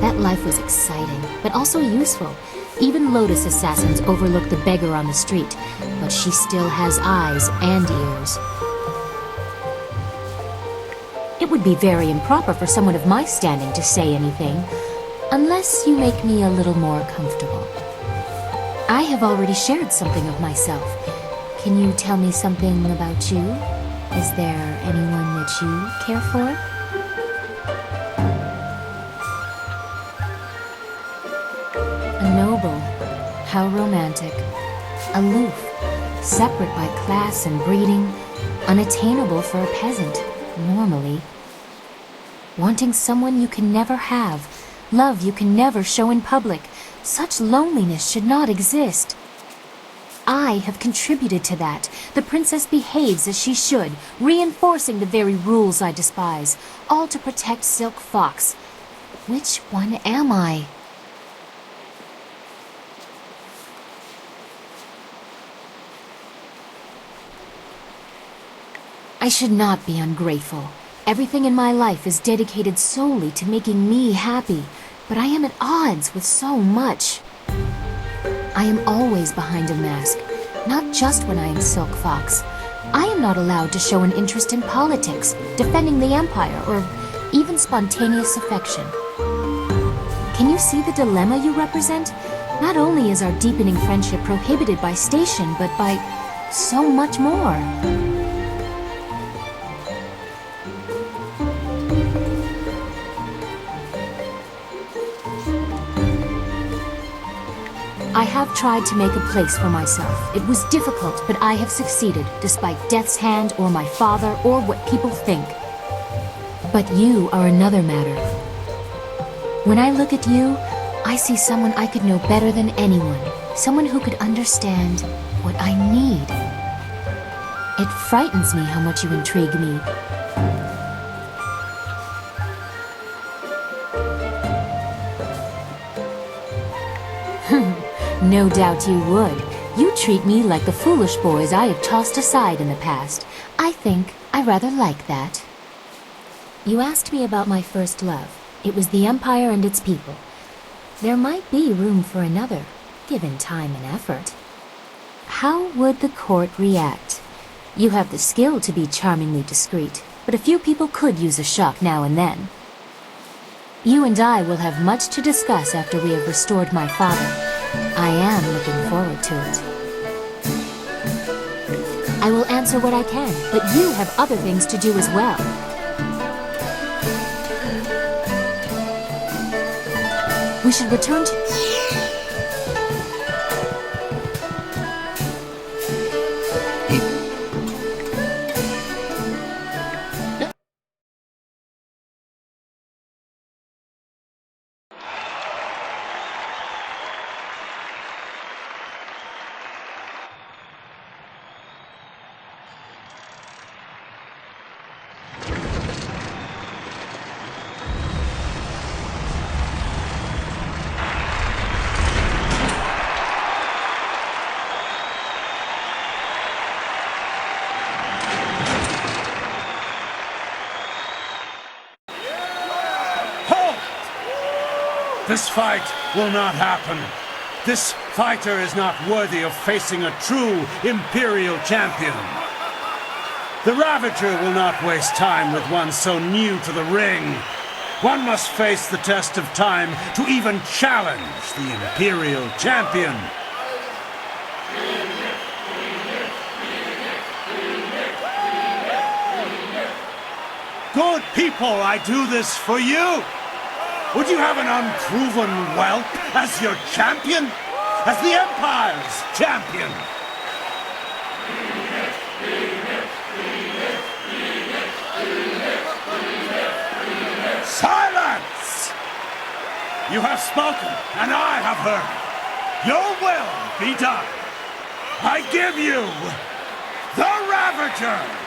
That life was exciting, but also useful. Even Lotus assassins overlook the beggar on the street, but she still has eyes and ears. It would be very improper for someone of my standing to say anything, unless you make me a little more comfortable. I have already shared something of myself. Can you tell me something about you? Is there anyone that you care for? A noble. How romantic. Aloof. Separate by class and breeding. Unattainable for a peasant, normally. Wanting someone you can never have. Love you can never show in public. Such loneliness should not exist. I have contributed to that. The princess behaves as she should, reinforcing the very rules I despise, all to protect Silk Fox. Which one am I? I should not be ungrateful. Everything in my life is dedicated solely to making me happy, but I am at odds with so much. I am always behind a mask, not just when I am Silk Fox. I am not allowed to show an interest in politics, defending the Empire, or even spontaneous affection. Can you see the dilemma you represent? Not only is our deepening friendship prohibited by station, but by so much more. I have tried to make a place for myself. It was difficult, but I have succeeded, despite Death's Hand or my father or what people think. But you are another matter. When I look at you, I see someone I could know better than anyone. Someone who could understand what I need. It frightens me how much you intrigue me. No doubt you would. You treat me like the foolish boys I have tossed aside in the past. I think I rather like that. You asked me about my first love. It was the Empire and its people. There might be room for another, given time and effort. How would the court react? You have the skill to be charmingly discreet, but a few people could use a shock now and then. You and I will have much to discuss after we have restored my father. I am looking forward to it. I will answer what I can, but you have other things to do as well. We should return to... This fight will not happen. This fighter is not worthy of facing a true Imperial champion. The Ravager will not waste time with one so new to the ring. One must face the test of time to even challenge the Imperial champion. Good people, I do this for you. Would you have an unproven whelp as your champion? As the Empire's champion? Silence! You have spoken, and I have heard. Your will be done. I give you the Ravager!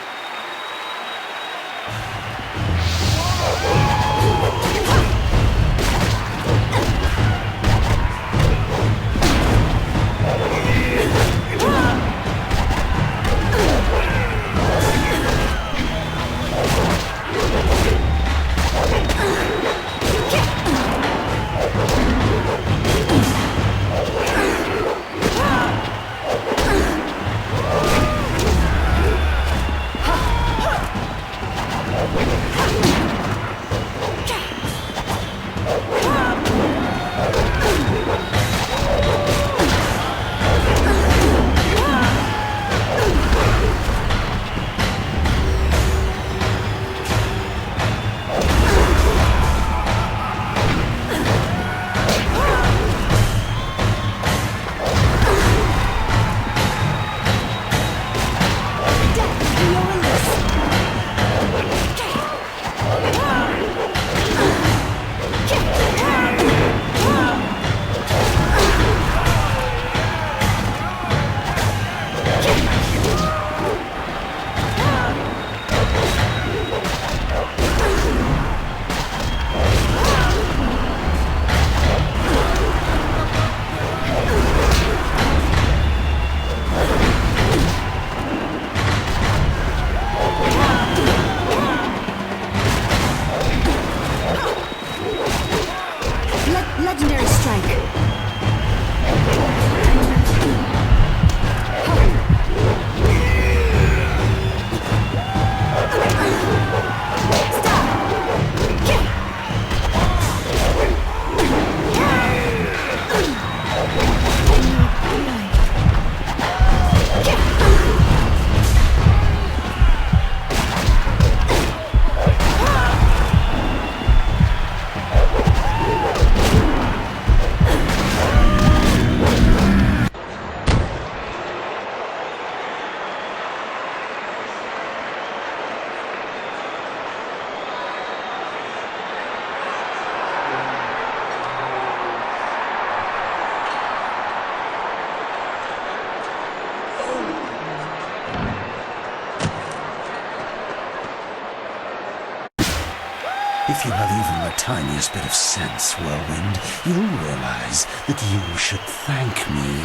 If you have even the tiniest bit of sense, Whirlwind, you'll realize that you should thank me.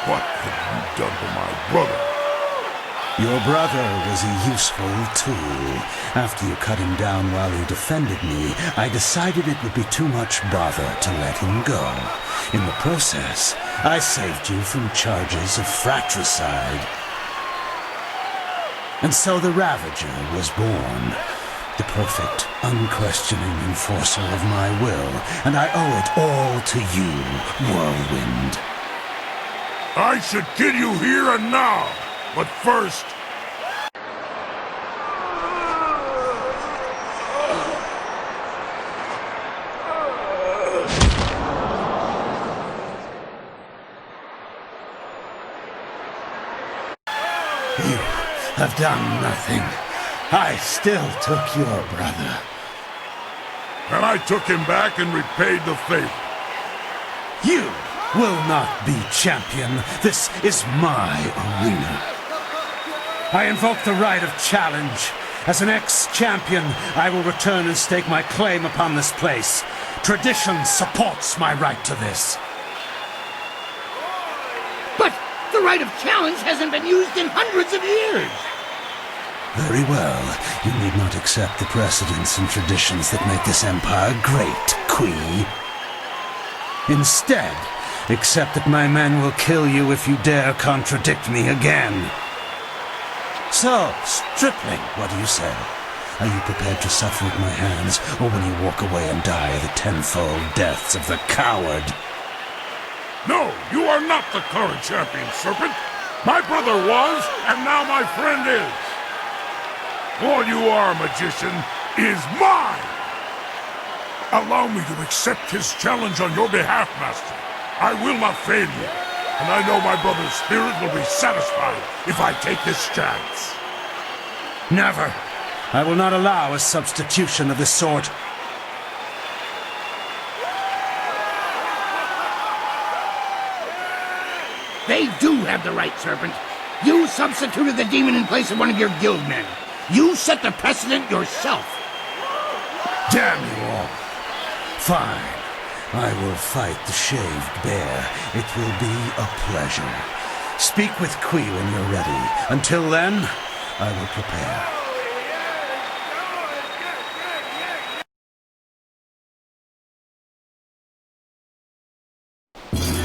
What have you done to my brother? Your brother was a useful tool. After you cut him down while he defended me, I decided it would be too much bother to let him go. In the process, I saved you from charges of fratricide. And so the Ravager was born. The perfect, unquestioning enforcer of my will, and I owe it all to you, Whirlwind. I should kill you here and now, but first... You have done nothing. I still took your brother. And I took him back and repaid the favor. You will not be champion. This is my arena. I invoke the right of challenge. As an ex-champion, I will return and stake my claim upon this place. Tradition supports my right to this. But the right of challenge hasn't been used in hundreds of years. Very well. You need not accept the precedents and traditions that make this empire great, Quee. Instead, accept that my men will kill you if you dare contradict me again. So, Stripling, what do you say? Are you prepared to suffer at my hands, or will you walk away and die the tenfold deaths of the coward? No, you are not the current champion, Serpent. My brother was, and now my friend is. All you are, magician, is mine! Allow me to accept his challenge on your behalf, Master. I will not fail you, and I know my brother's spirit will be satisfied if I take this chance. Never. I will not allow a substitution of this sort. They do have the right, Serpent. You substituted the demon in place of one of your guild men. You set the precedent yourself. Damn you all. Fine. I will fight the shaved bear. It will be a pleasure. Speak with Quee when you're ready. Until then, I will prepare.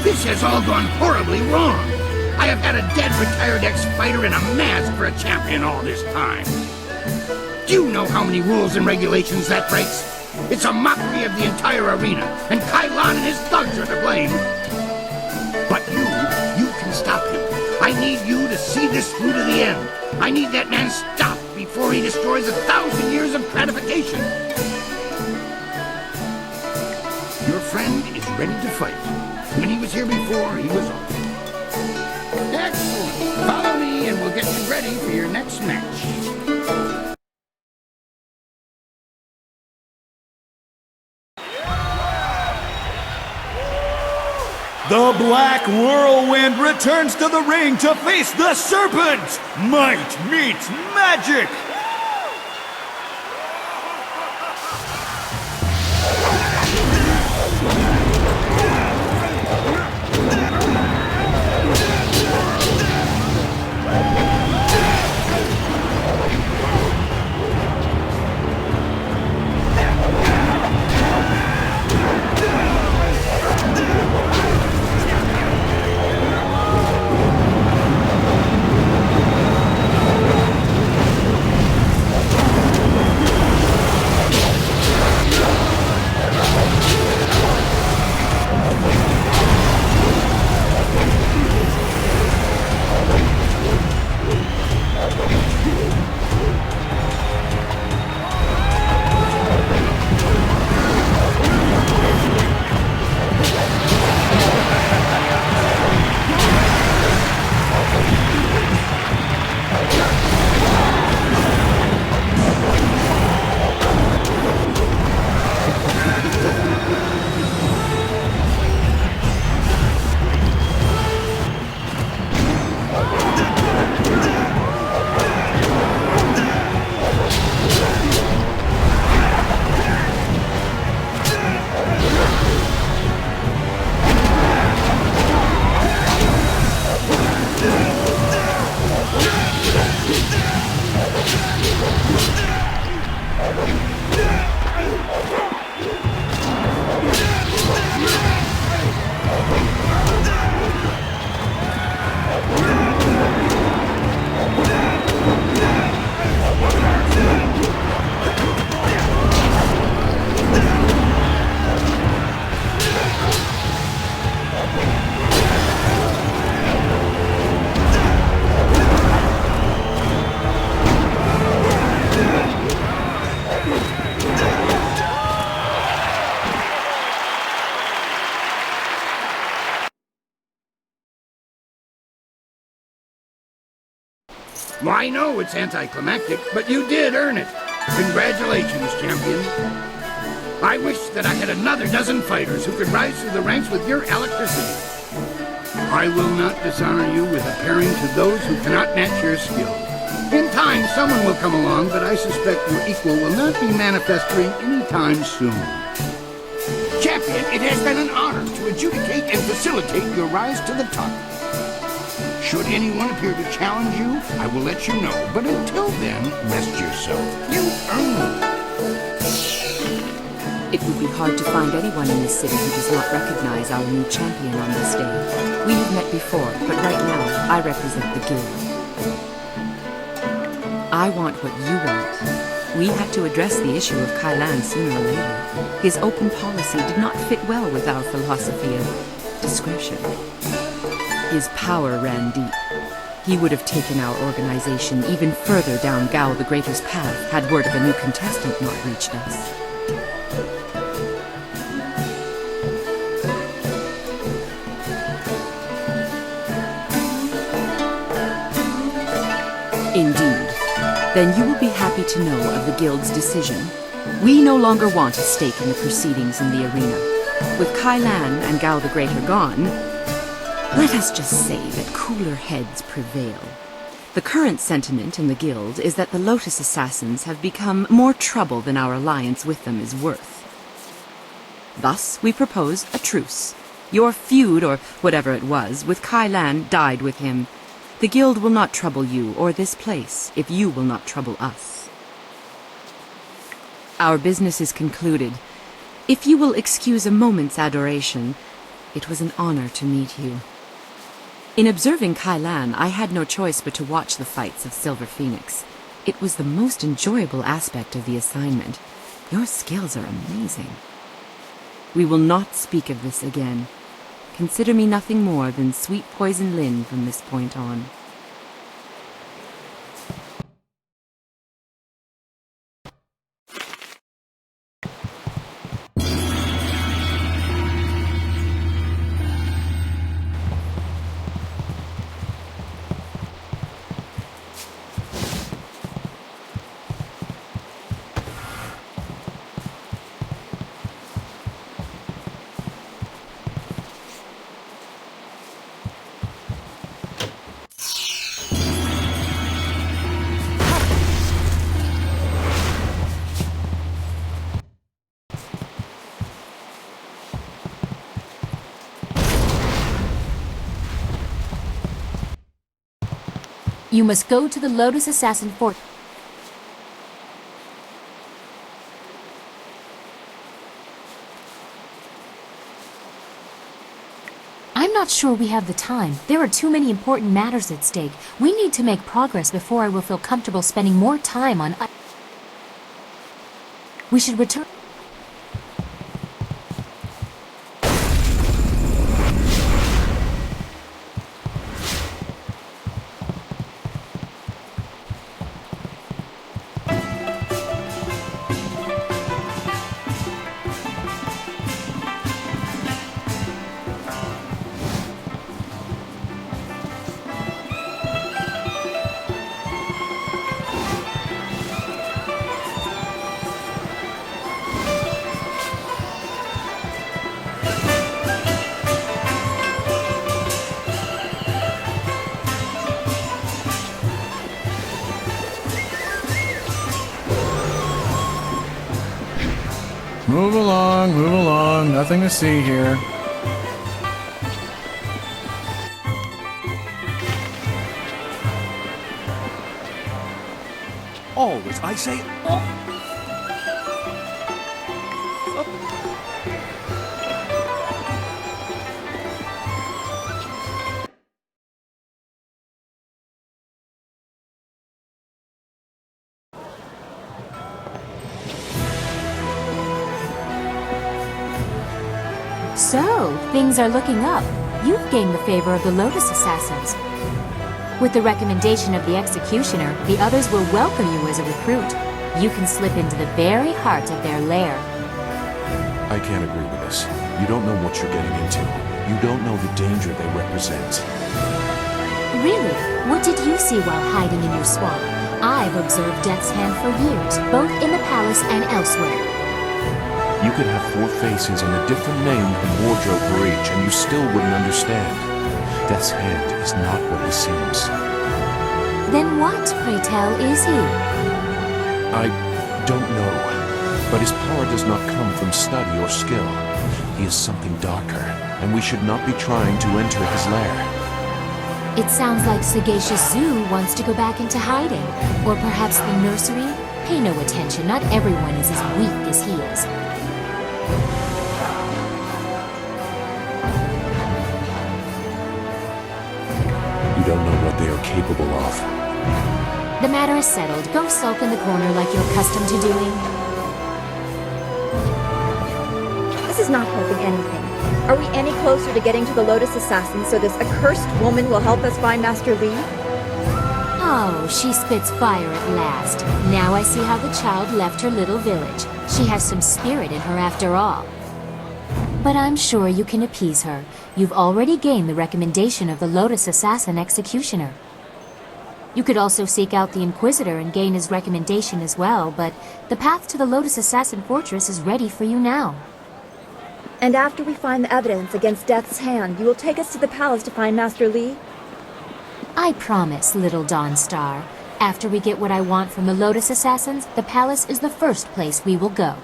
This has all gone horribly wrong. I have had a dead retired ex-fighter in a mask for a champion all this time. Do you know how many rules and regulations that breaks? It's a mockery of the entire arena, and Kylon and his thugs are to blame. But you can stop him. I need you to see this through to the end. I need that man stopped before he destroys 1,000 years of gratification. Your friend is ready to fight. When he was here before, he was off. Excellent. Follow me and we'll get you ready for your next match. The Black Whirlwind returns to the ring to face the Serpent! Might meets magic! Well, I know it's anticlimactic, but you did earn it. Congratulations, champion. I wish that I had another dozen fighters who could rise through the ranks with your electricity. I will not dishonor you with appearing to those who cannot match your skill. In time, someone will come along, but I suspect your equal will not be manifesting any time soon. Champion, it has been an honor to adjudicate and facilitate your rise to the top. Should anyone appear to challenge you, I will let you know. But until then, rest yourself. You earned it. It would be hard to find anyone in this city who does not recognize our new champion on this day. We have met before, but right now, I represent the guild. I want what you want. We had to address the issue of Kailan sooner or later. His open policy did not fit well with our philosophy of discretion. His power ran deep. He would have taken our organization even further down Gao the Greater's path had word of a new contestant not reached us. Indeed. Then you will be happy to know of the Guild's decision. We no longer want a stake in the proceedings in the arena. With Kailan and Gao the Greater gone, let us just say that cooler heads prevail. The current sentiment in the Guild is that the Lotus Assassins have become more trouble than our alliance with them is worth. Thus, we propose a truce. Your feud, or whatever it was, with Kailan died with him. The Guild will not trouble you or this place if you will not trouble us. Our business is concluded. If you will excuse a moment's adoration, it was an honor to meet you. In observing Kailan, I had no choice but to watch the fights of Silver Phoenix. It was the most enjoyable aspect of the assignment. Your skills are amazing. We will not speak of this again. Consider me nothing more than sweet poison Lin from this point on. You must go to the Lotus Assassin Fort. I'm not sure we have the time. There are too many important matters at stake. We need to make progress before I will feel comfortable spending more time on... We should return... Move along, nothing to see here. Always, I say, So, things are looking up. You've gained the favor of the Lotus Assassins. With the recommendation of the Executioner, the others will welcome you as a recruit. You can slip into the very heart of their lair. I can't agree with this. You don't know what you're getting into. You don't know the danger they represent. Really? What did you see while hiding in your swamp? I've observed Death's Hand for years, both in the palace and elsewhere. You could have 4 faces and a different name and wardrobe for each, and you still wouldn't understand. Death's Hand is not what he seems. Then what, pray tell, is he? I don't know, but his power does not come from study or skill. He is something darker, and we should not be trying to enter his lair. It sounds like Sagacious Zoo wants to go back into hiding. Or perhaps the nursery? Pay no attention, not everyone is as weak as he is. You don't know what they are capable of. The matter is settled. Go sulk in the corner like you're accustomed to doing. This is not helping anything. Are we any closer to getting to the Lotus Assassin so this accursed woman will help us find Master Li? Oh, she spits fire at last. Now I see how the child left her little village. She has some spirit in her after all. But I'm sure you can appease her. You've already gained the recommendation of the Lotus Assassin Executioner. You could also seek out the Inquisitor and gain his recommendation as well, but the path to the Lotus Assassin Fortress is ready for you now. And after we find the evidence against Death's Hand, you will take us to the palace to find Master Li? I promise, little Dawnstar. After we get what I want from the Lotus Assassins, the palace is the first place we will go.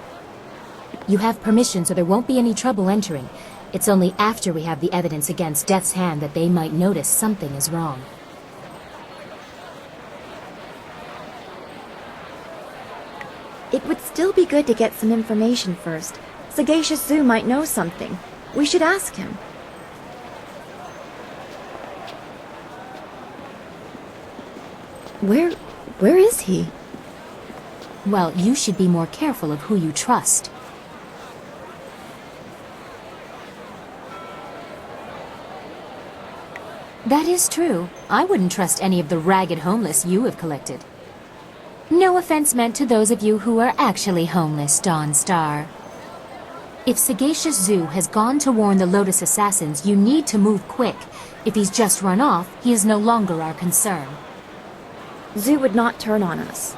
You have permission, so there won't be any trouble entering. It's only after we have the evidence against Death's Hand that they might notice something is wrong. It would still be good to get some information first. Sagacious Zoo might know something. We should ask him. Where is he? Well, you should be more careful of who you trust. That is true. I wouldn't trust any of the ragged homeless you have collected. No offense meant to those of you who are actually homeless, Dawnstar. If Sagacious Zoo has gone to warn the Lotus Assassins, you need to move quick. If he's just run off, he is no longer our concern. Zoo would not turn on us.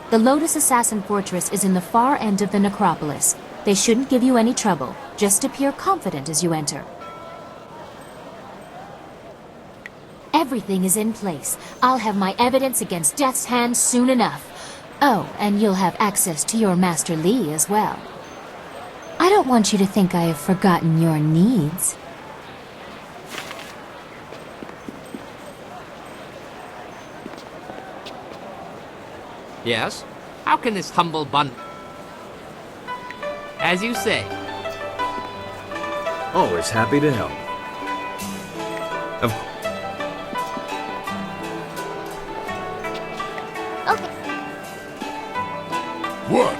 The Lotus Assassin Fortress is in the far end of the necropolis. They shouldn't give you any trouble. Just appear confident as you enter. Everything is in place. I'll have my evidence against Death's Hand soon enough. Oh, and you'll have access to your Master Li as well. I don't want you to think I have forgotten your needs. Yes? How can this humble bun... As you say. Always happy to help. Of What?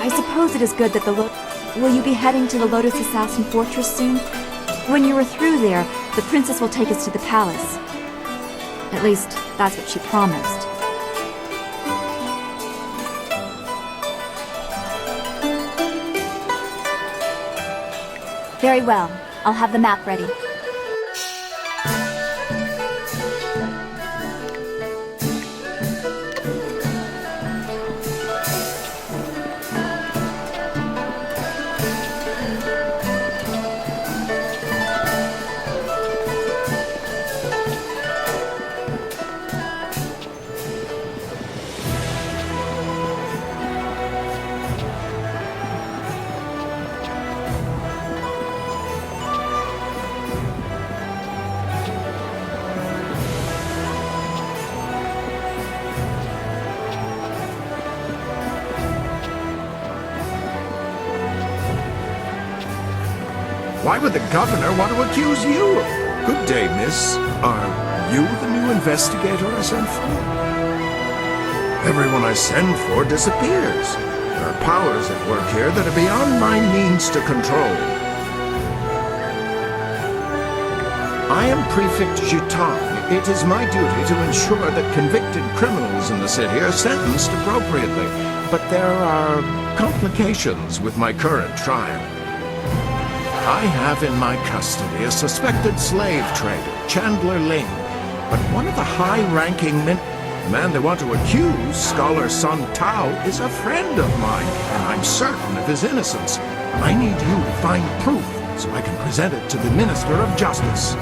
I suppose it is good that Will you be heading to the Lotus Assassin Fortress soon? When you are through there, the princess will take us to the palace. At least, that's what she promised. Very well. I'll have the map ready. Why would the governor want to accuse you? Good day, miss. Are you the new investigator I sent for? Everyone I send for disappears. There are powers at work here that are beyond my means to control. I am Prefect Jitang, It is my duty to ensure that convicted criminals in the city are sentenced appropriately, but there are complications with my current trial. I have in my custody a suspected slave trader, Chandler Ling, but one of the high-ranking the man they want to accuse, Scholar Sun Tao, is a friend of mine, and I'm certain of his innocence. I need you to find proof so I can present it to the Minister of Justice.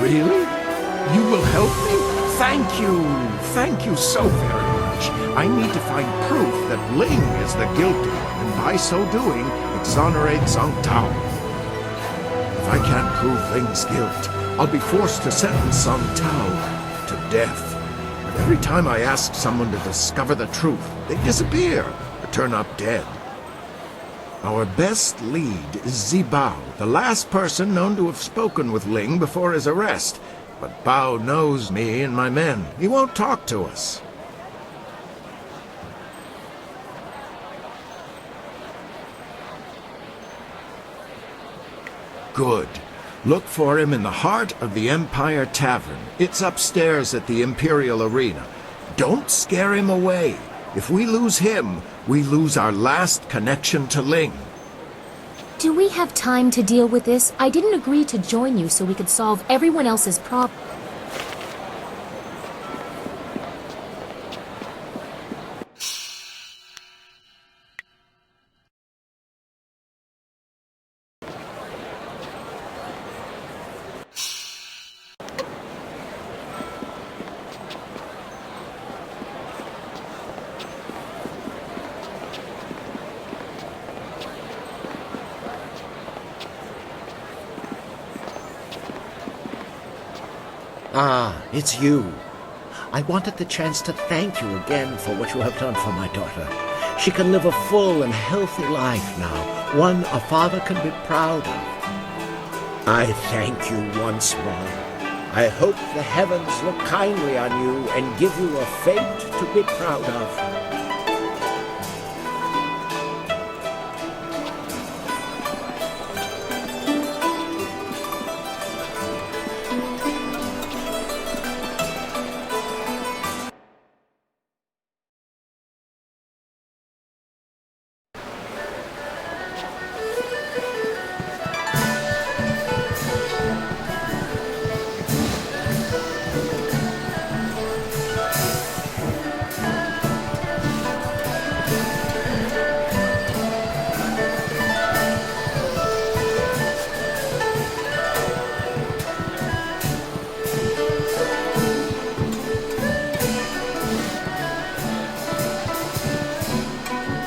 Really? You will help me? Thank you. Thank you so very much. I need to find proof that Ling is the guilty one, and by so doing, exonerate Sun Tao. If I can't prove Ling's guilt, I'll be forced to sentence Sun Tao to death. But every time I ask someone to discover the truth, they disappear or turn up dead. Our best lead is Zibao, the last person known to have spoken with Ling before his arrest. But Bao knows me and my men. He won't talk to us. Good. Look for him in the heart of the Empire Tavern. It's upstairs at the Imperial Arena. Don't scare him away. If we lose him, we lose our last connection to Ling. Do we have time to deal with this? I didn't agree to join you so we could solve everyone else's problem. Ah, it's you. I wanted the chance to thank you again for what you have done for my daughter. She can live a full and healthy life now, one a father can be proud of. I thank you once more. I hope the heavens look kindly on you and give you a fate to be proud of.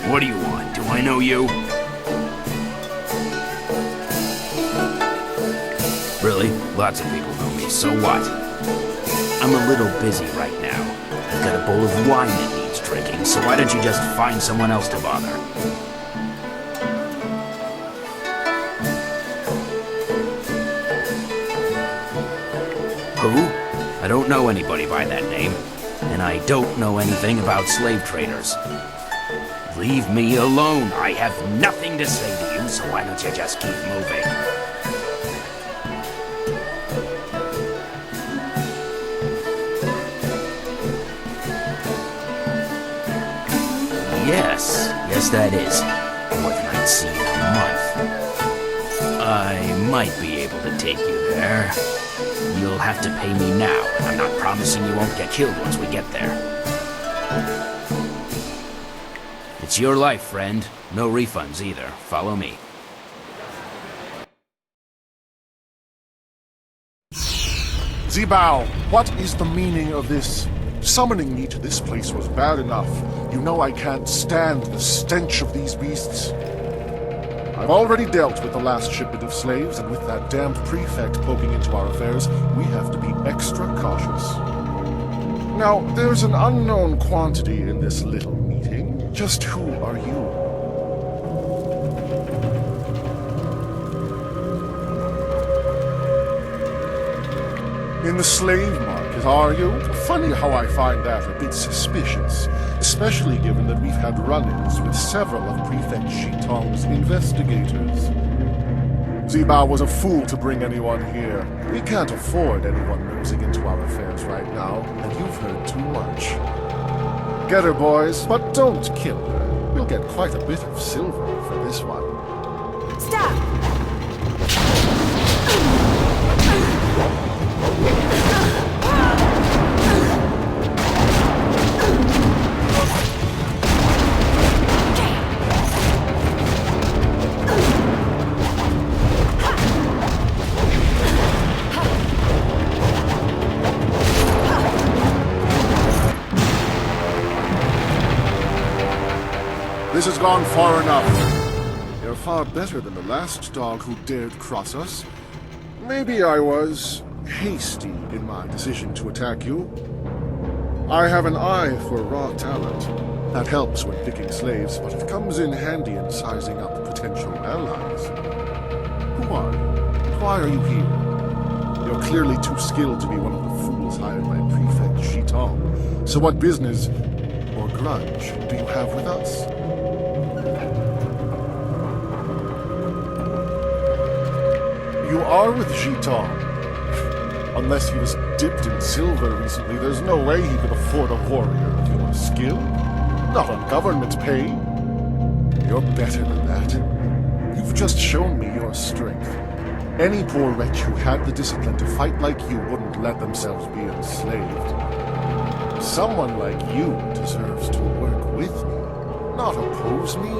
What do you want? Do I know you? Really? Lots of people know me, so what? I'm a little busy right now. I've got a bowl of wine that needs drinking, so why don't you just find someone else to bother? Who? I don't know anybody by that name, and I don't know anything about slave traders. Leave me alone. I have nothing to say to you, so why don't you just keep moving? Yes, that is. More than I'd see in a month. I might be able to take you there. You'll have to pay me now, and I'm not promising you won't get killed once we get there. It's your life, friend. No refunds either. Follow me. Zibao, what is the meaning of this? Summoning me to this place was bad enough. You know I can't stand the stench of these beasts. I've already dealt with the last shipment of slaves, and with that damned prefect poking into our affairs, we have to be extra cautious. Now, there's an unknown quantity in this little meeting. Just who are you? In the slave market, are you? Funny how I find that a bit suspicious, especially given that we've had run-ins with several of Prefect Shitong's investigators. Zibao was a fool to bring anyone here. We can't afford anyone nosing into our affairs right now, and you've heard too much. Get her, boys, but don't kill her. We'll get quite a bit of silver for this one. Stop! This has gone far enough. You're far better than the last dog who dared cross us. Maybe I was hasty in my decision to attack you. I have an eye for raw talent. That helps when picking slaves, but it comes in handy in sizing up potential allies. Who are you? Why are you here? You're clearly too skilled to be one of the fools hired by Prefect Shitong. So what business or grudge do you have with us? You are with Shitong. Unless he was dipped in silver recently, there's no way he could afford a warrior of your skill. Not on government pay. You're better than that. You've just shown me your strength. Any poor wretch who had the discipline to fight like you wouldn't let themselves be enslaved. Someone like you deserves to work with me, not oppose me.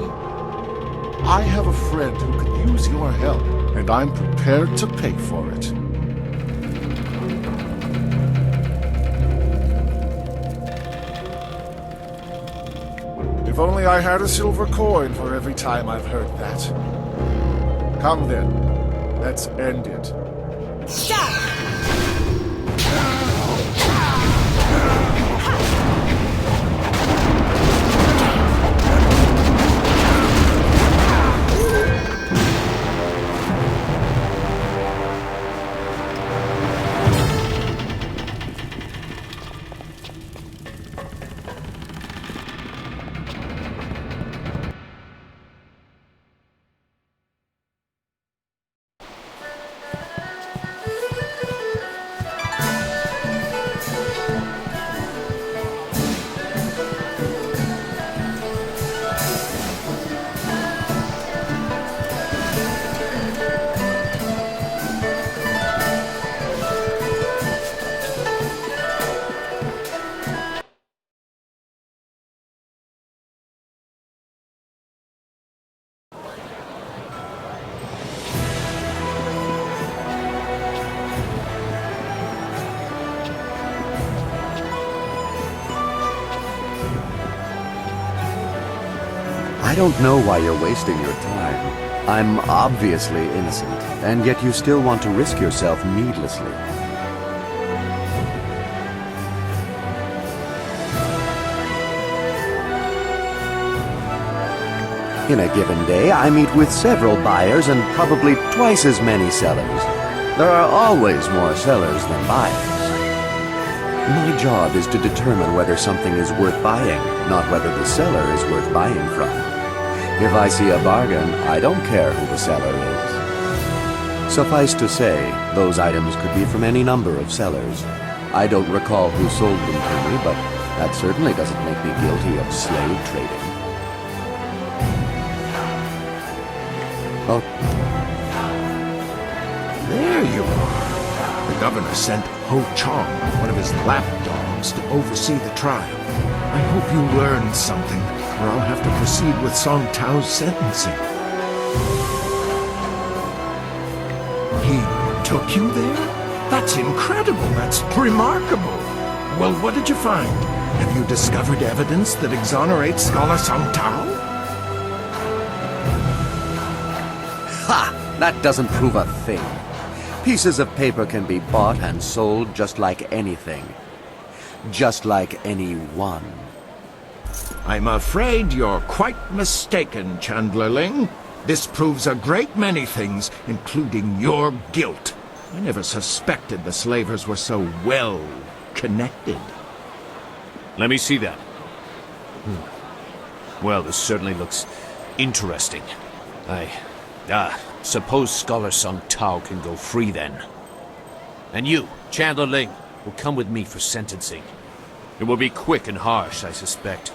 I have a friend who could use your help, and I'm prepared to pay for it. If only I had a silver coin for every time I've heard that. Come then, let's end it. Stop! I don't know why you're wasting your time. I'm obviously innocent, and yet you still want to risk yourself needlessly. In a given day, I meet with several buyers and probably twice as many sellers. There are always more sellers than buyers. My job is to determine whether something is worth buying, not whether the seller is worth buying from. If I see a bargain, I don't care who the seller is. Suffice to say, those items could be from any number of sellers. I don't recall who sold them to me, but that certainly doesn't make me guilty of slave trading. Oh. There you are. The governor sent Ho Chong, one of his lapdogs, to oversee the trial. I hope you learned something, or I'll have to proceed with Song Tao's sentencing. He took you there? That's incredible. That's remarkable. Well, what did you find? Have you discovered evidence that exonerates Scholar Song Tao? Ha! That doesn't prove a thing. Pieces of paper can be bought and sold just like anything. Just like anyone. I'm afraid you're quite mistaken, Chandlerling. This proves a great many things, including your guilt. I never suspected the slavers were so well connected. Let me see that. Well, this certainly looks interesting. Suppose Scholar Sung Tao can go free then. And you, Chandler Ling, will come with me for sentencing. It will be quick and harsh, I suspect.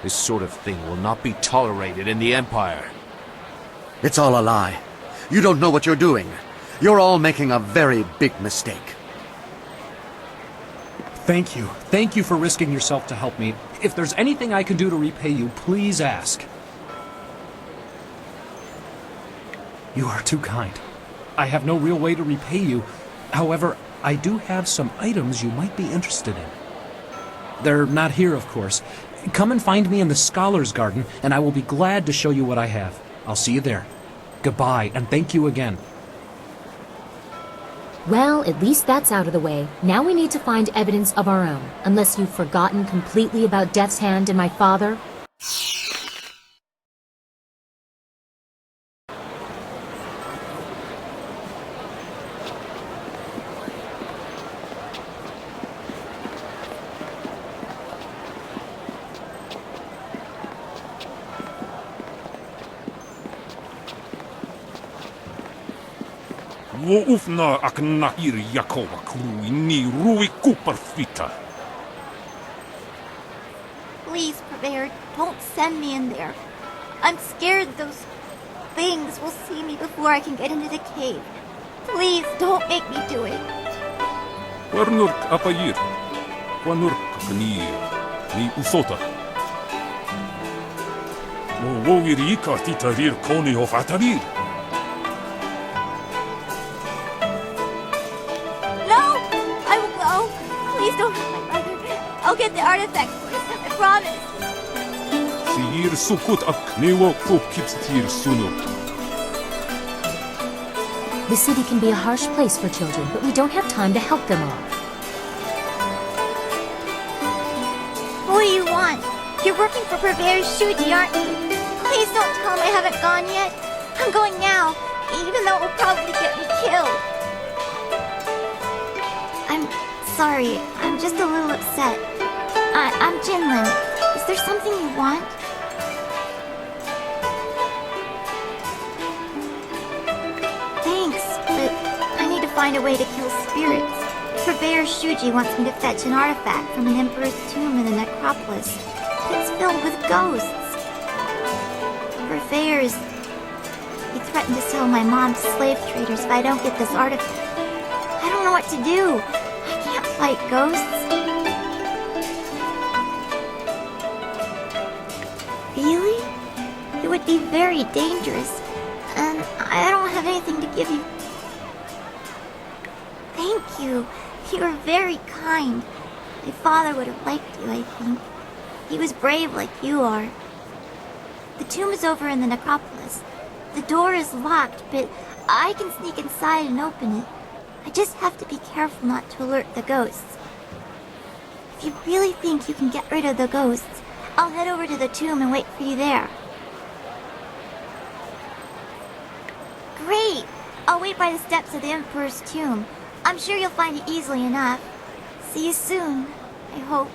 This sort of thing will not be tolerated in the Empire. It's all a lie. You don't know what you're doing. You're all making a very big mistake. Thank you. Thank you for risking yourself to help me. If there's anything I can do to repay you, please ask. You are too kind. I have no real way to repay you. However, I do have some items you might be interested in. They're not here, of course. Come and find me in the Scholars' Garden, and I will be glad to show you what I have. I'll see you there. Goodbye, and thank you again. Well, at least that's out of the way. Now we need to find evidence of our own. Unless you've forgotten completely about Death's Hand and my father. Ufna aknahir Yakova krui ni rui kuparfita. Please, Purveyor, don't send me in there. I'm scared those things will see me before I can get into the cave. Please, don't make me do it. Warnurk apayir. Warnurk kakni ni usota. Wowiri kartitarir koni of atarir. Please don't hurt my brother. I'll get the artifact for you. I promise. Sir sukut aknewo kupkipstir sunu. The city can be a harsh place for children, but we don't have time to help them all. What do you want? You're working for Purveyor Shuji, aren't you? Please don't tell him I haven't gone yet. I'm going now, even though it will probably get me killed. I'm sorry, I'm just a little upset. I'm Jinlin. Is there something you want? Thanks, but I need to find a way to kill spirits. Purveyor Shuji wants me to fetch an artifact from an emperor's tomb in the necropolis. It's filled with ghosts. Purveyor's... He threatened to sell my mom to slave traders if I don't get this artifact. I don't know what to do. Fight ghosts? Really? It would be very dangerous, and I don't have anything to give you. Thank you. You are very kind. My father would have liked you, I think. He was brave like you are. The tomb is over in the necropolis. The door is locked, but I can sneak inside and open it. I just have to be careful not to alert the ghosts. If you really think you can get rid of the ghosts, I'll head over to the tomb and wait for you there. Great! I'll wait by the steps of the Emperor's tomb. I'm sure you'll find it easily enough. See you soon, I hope.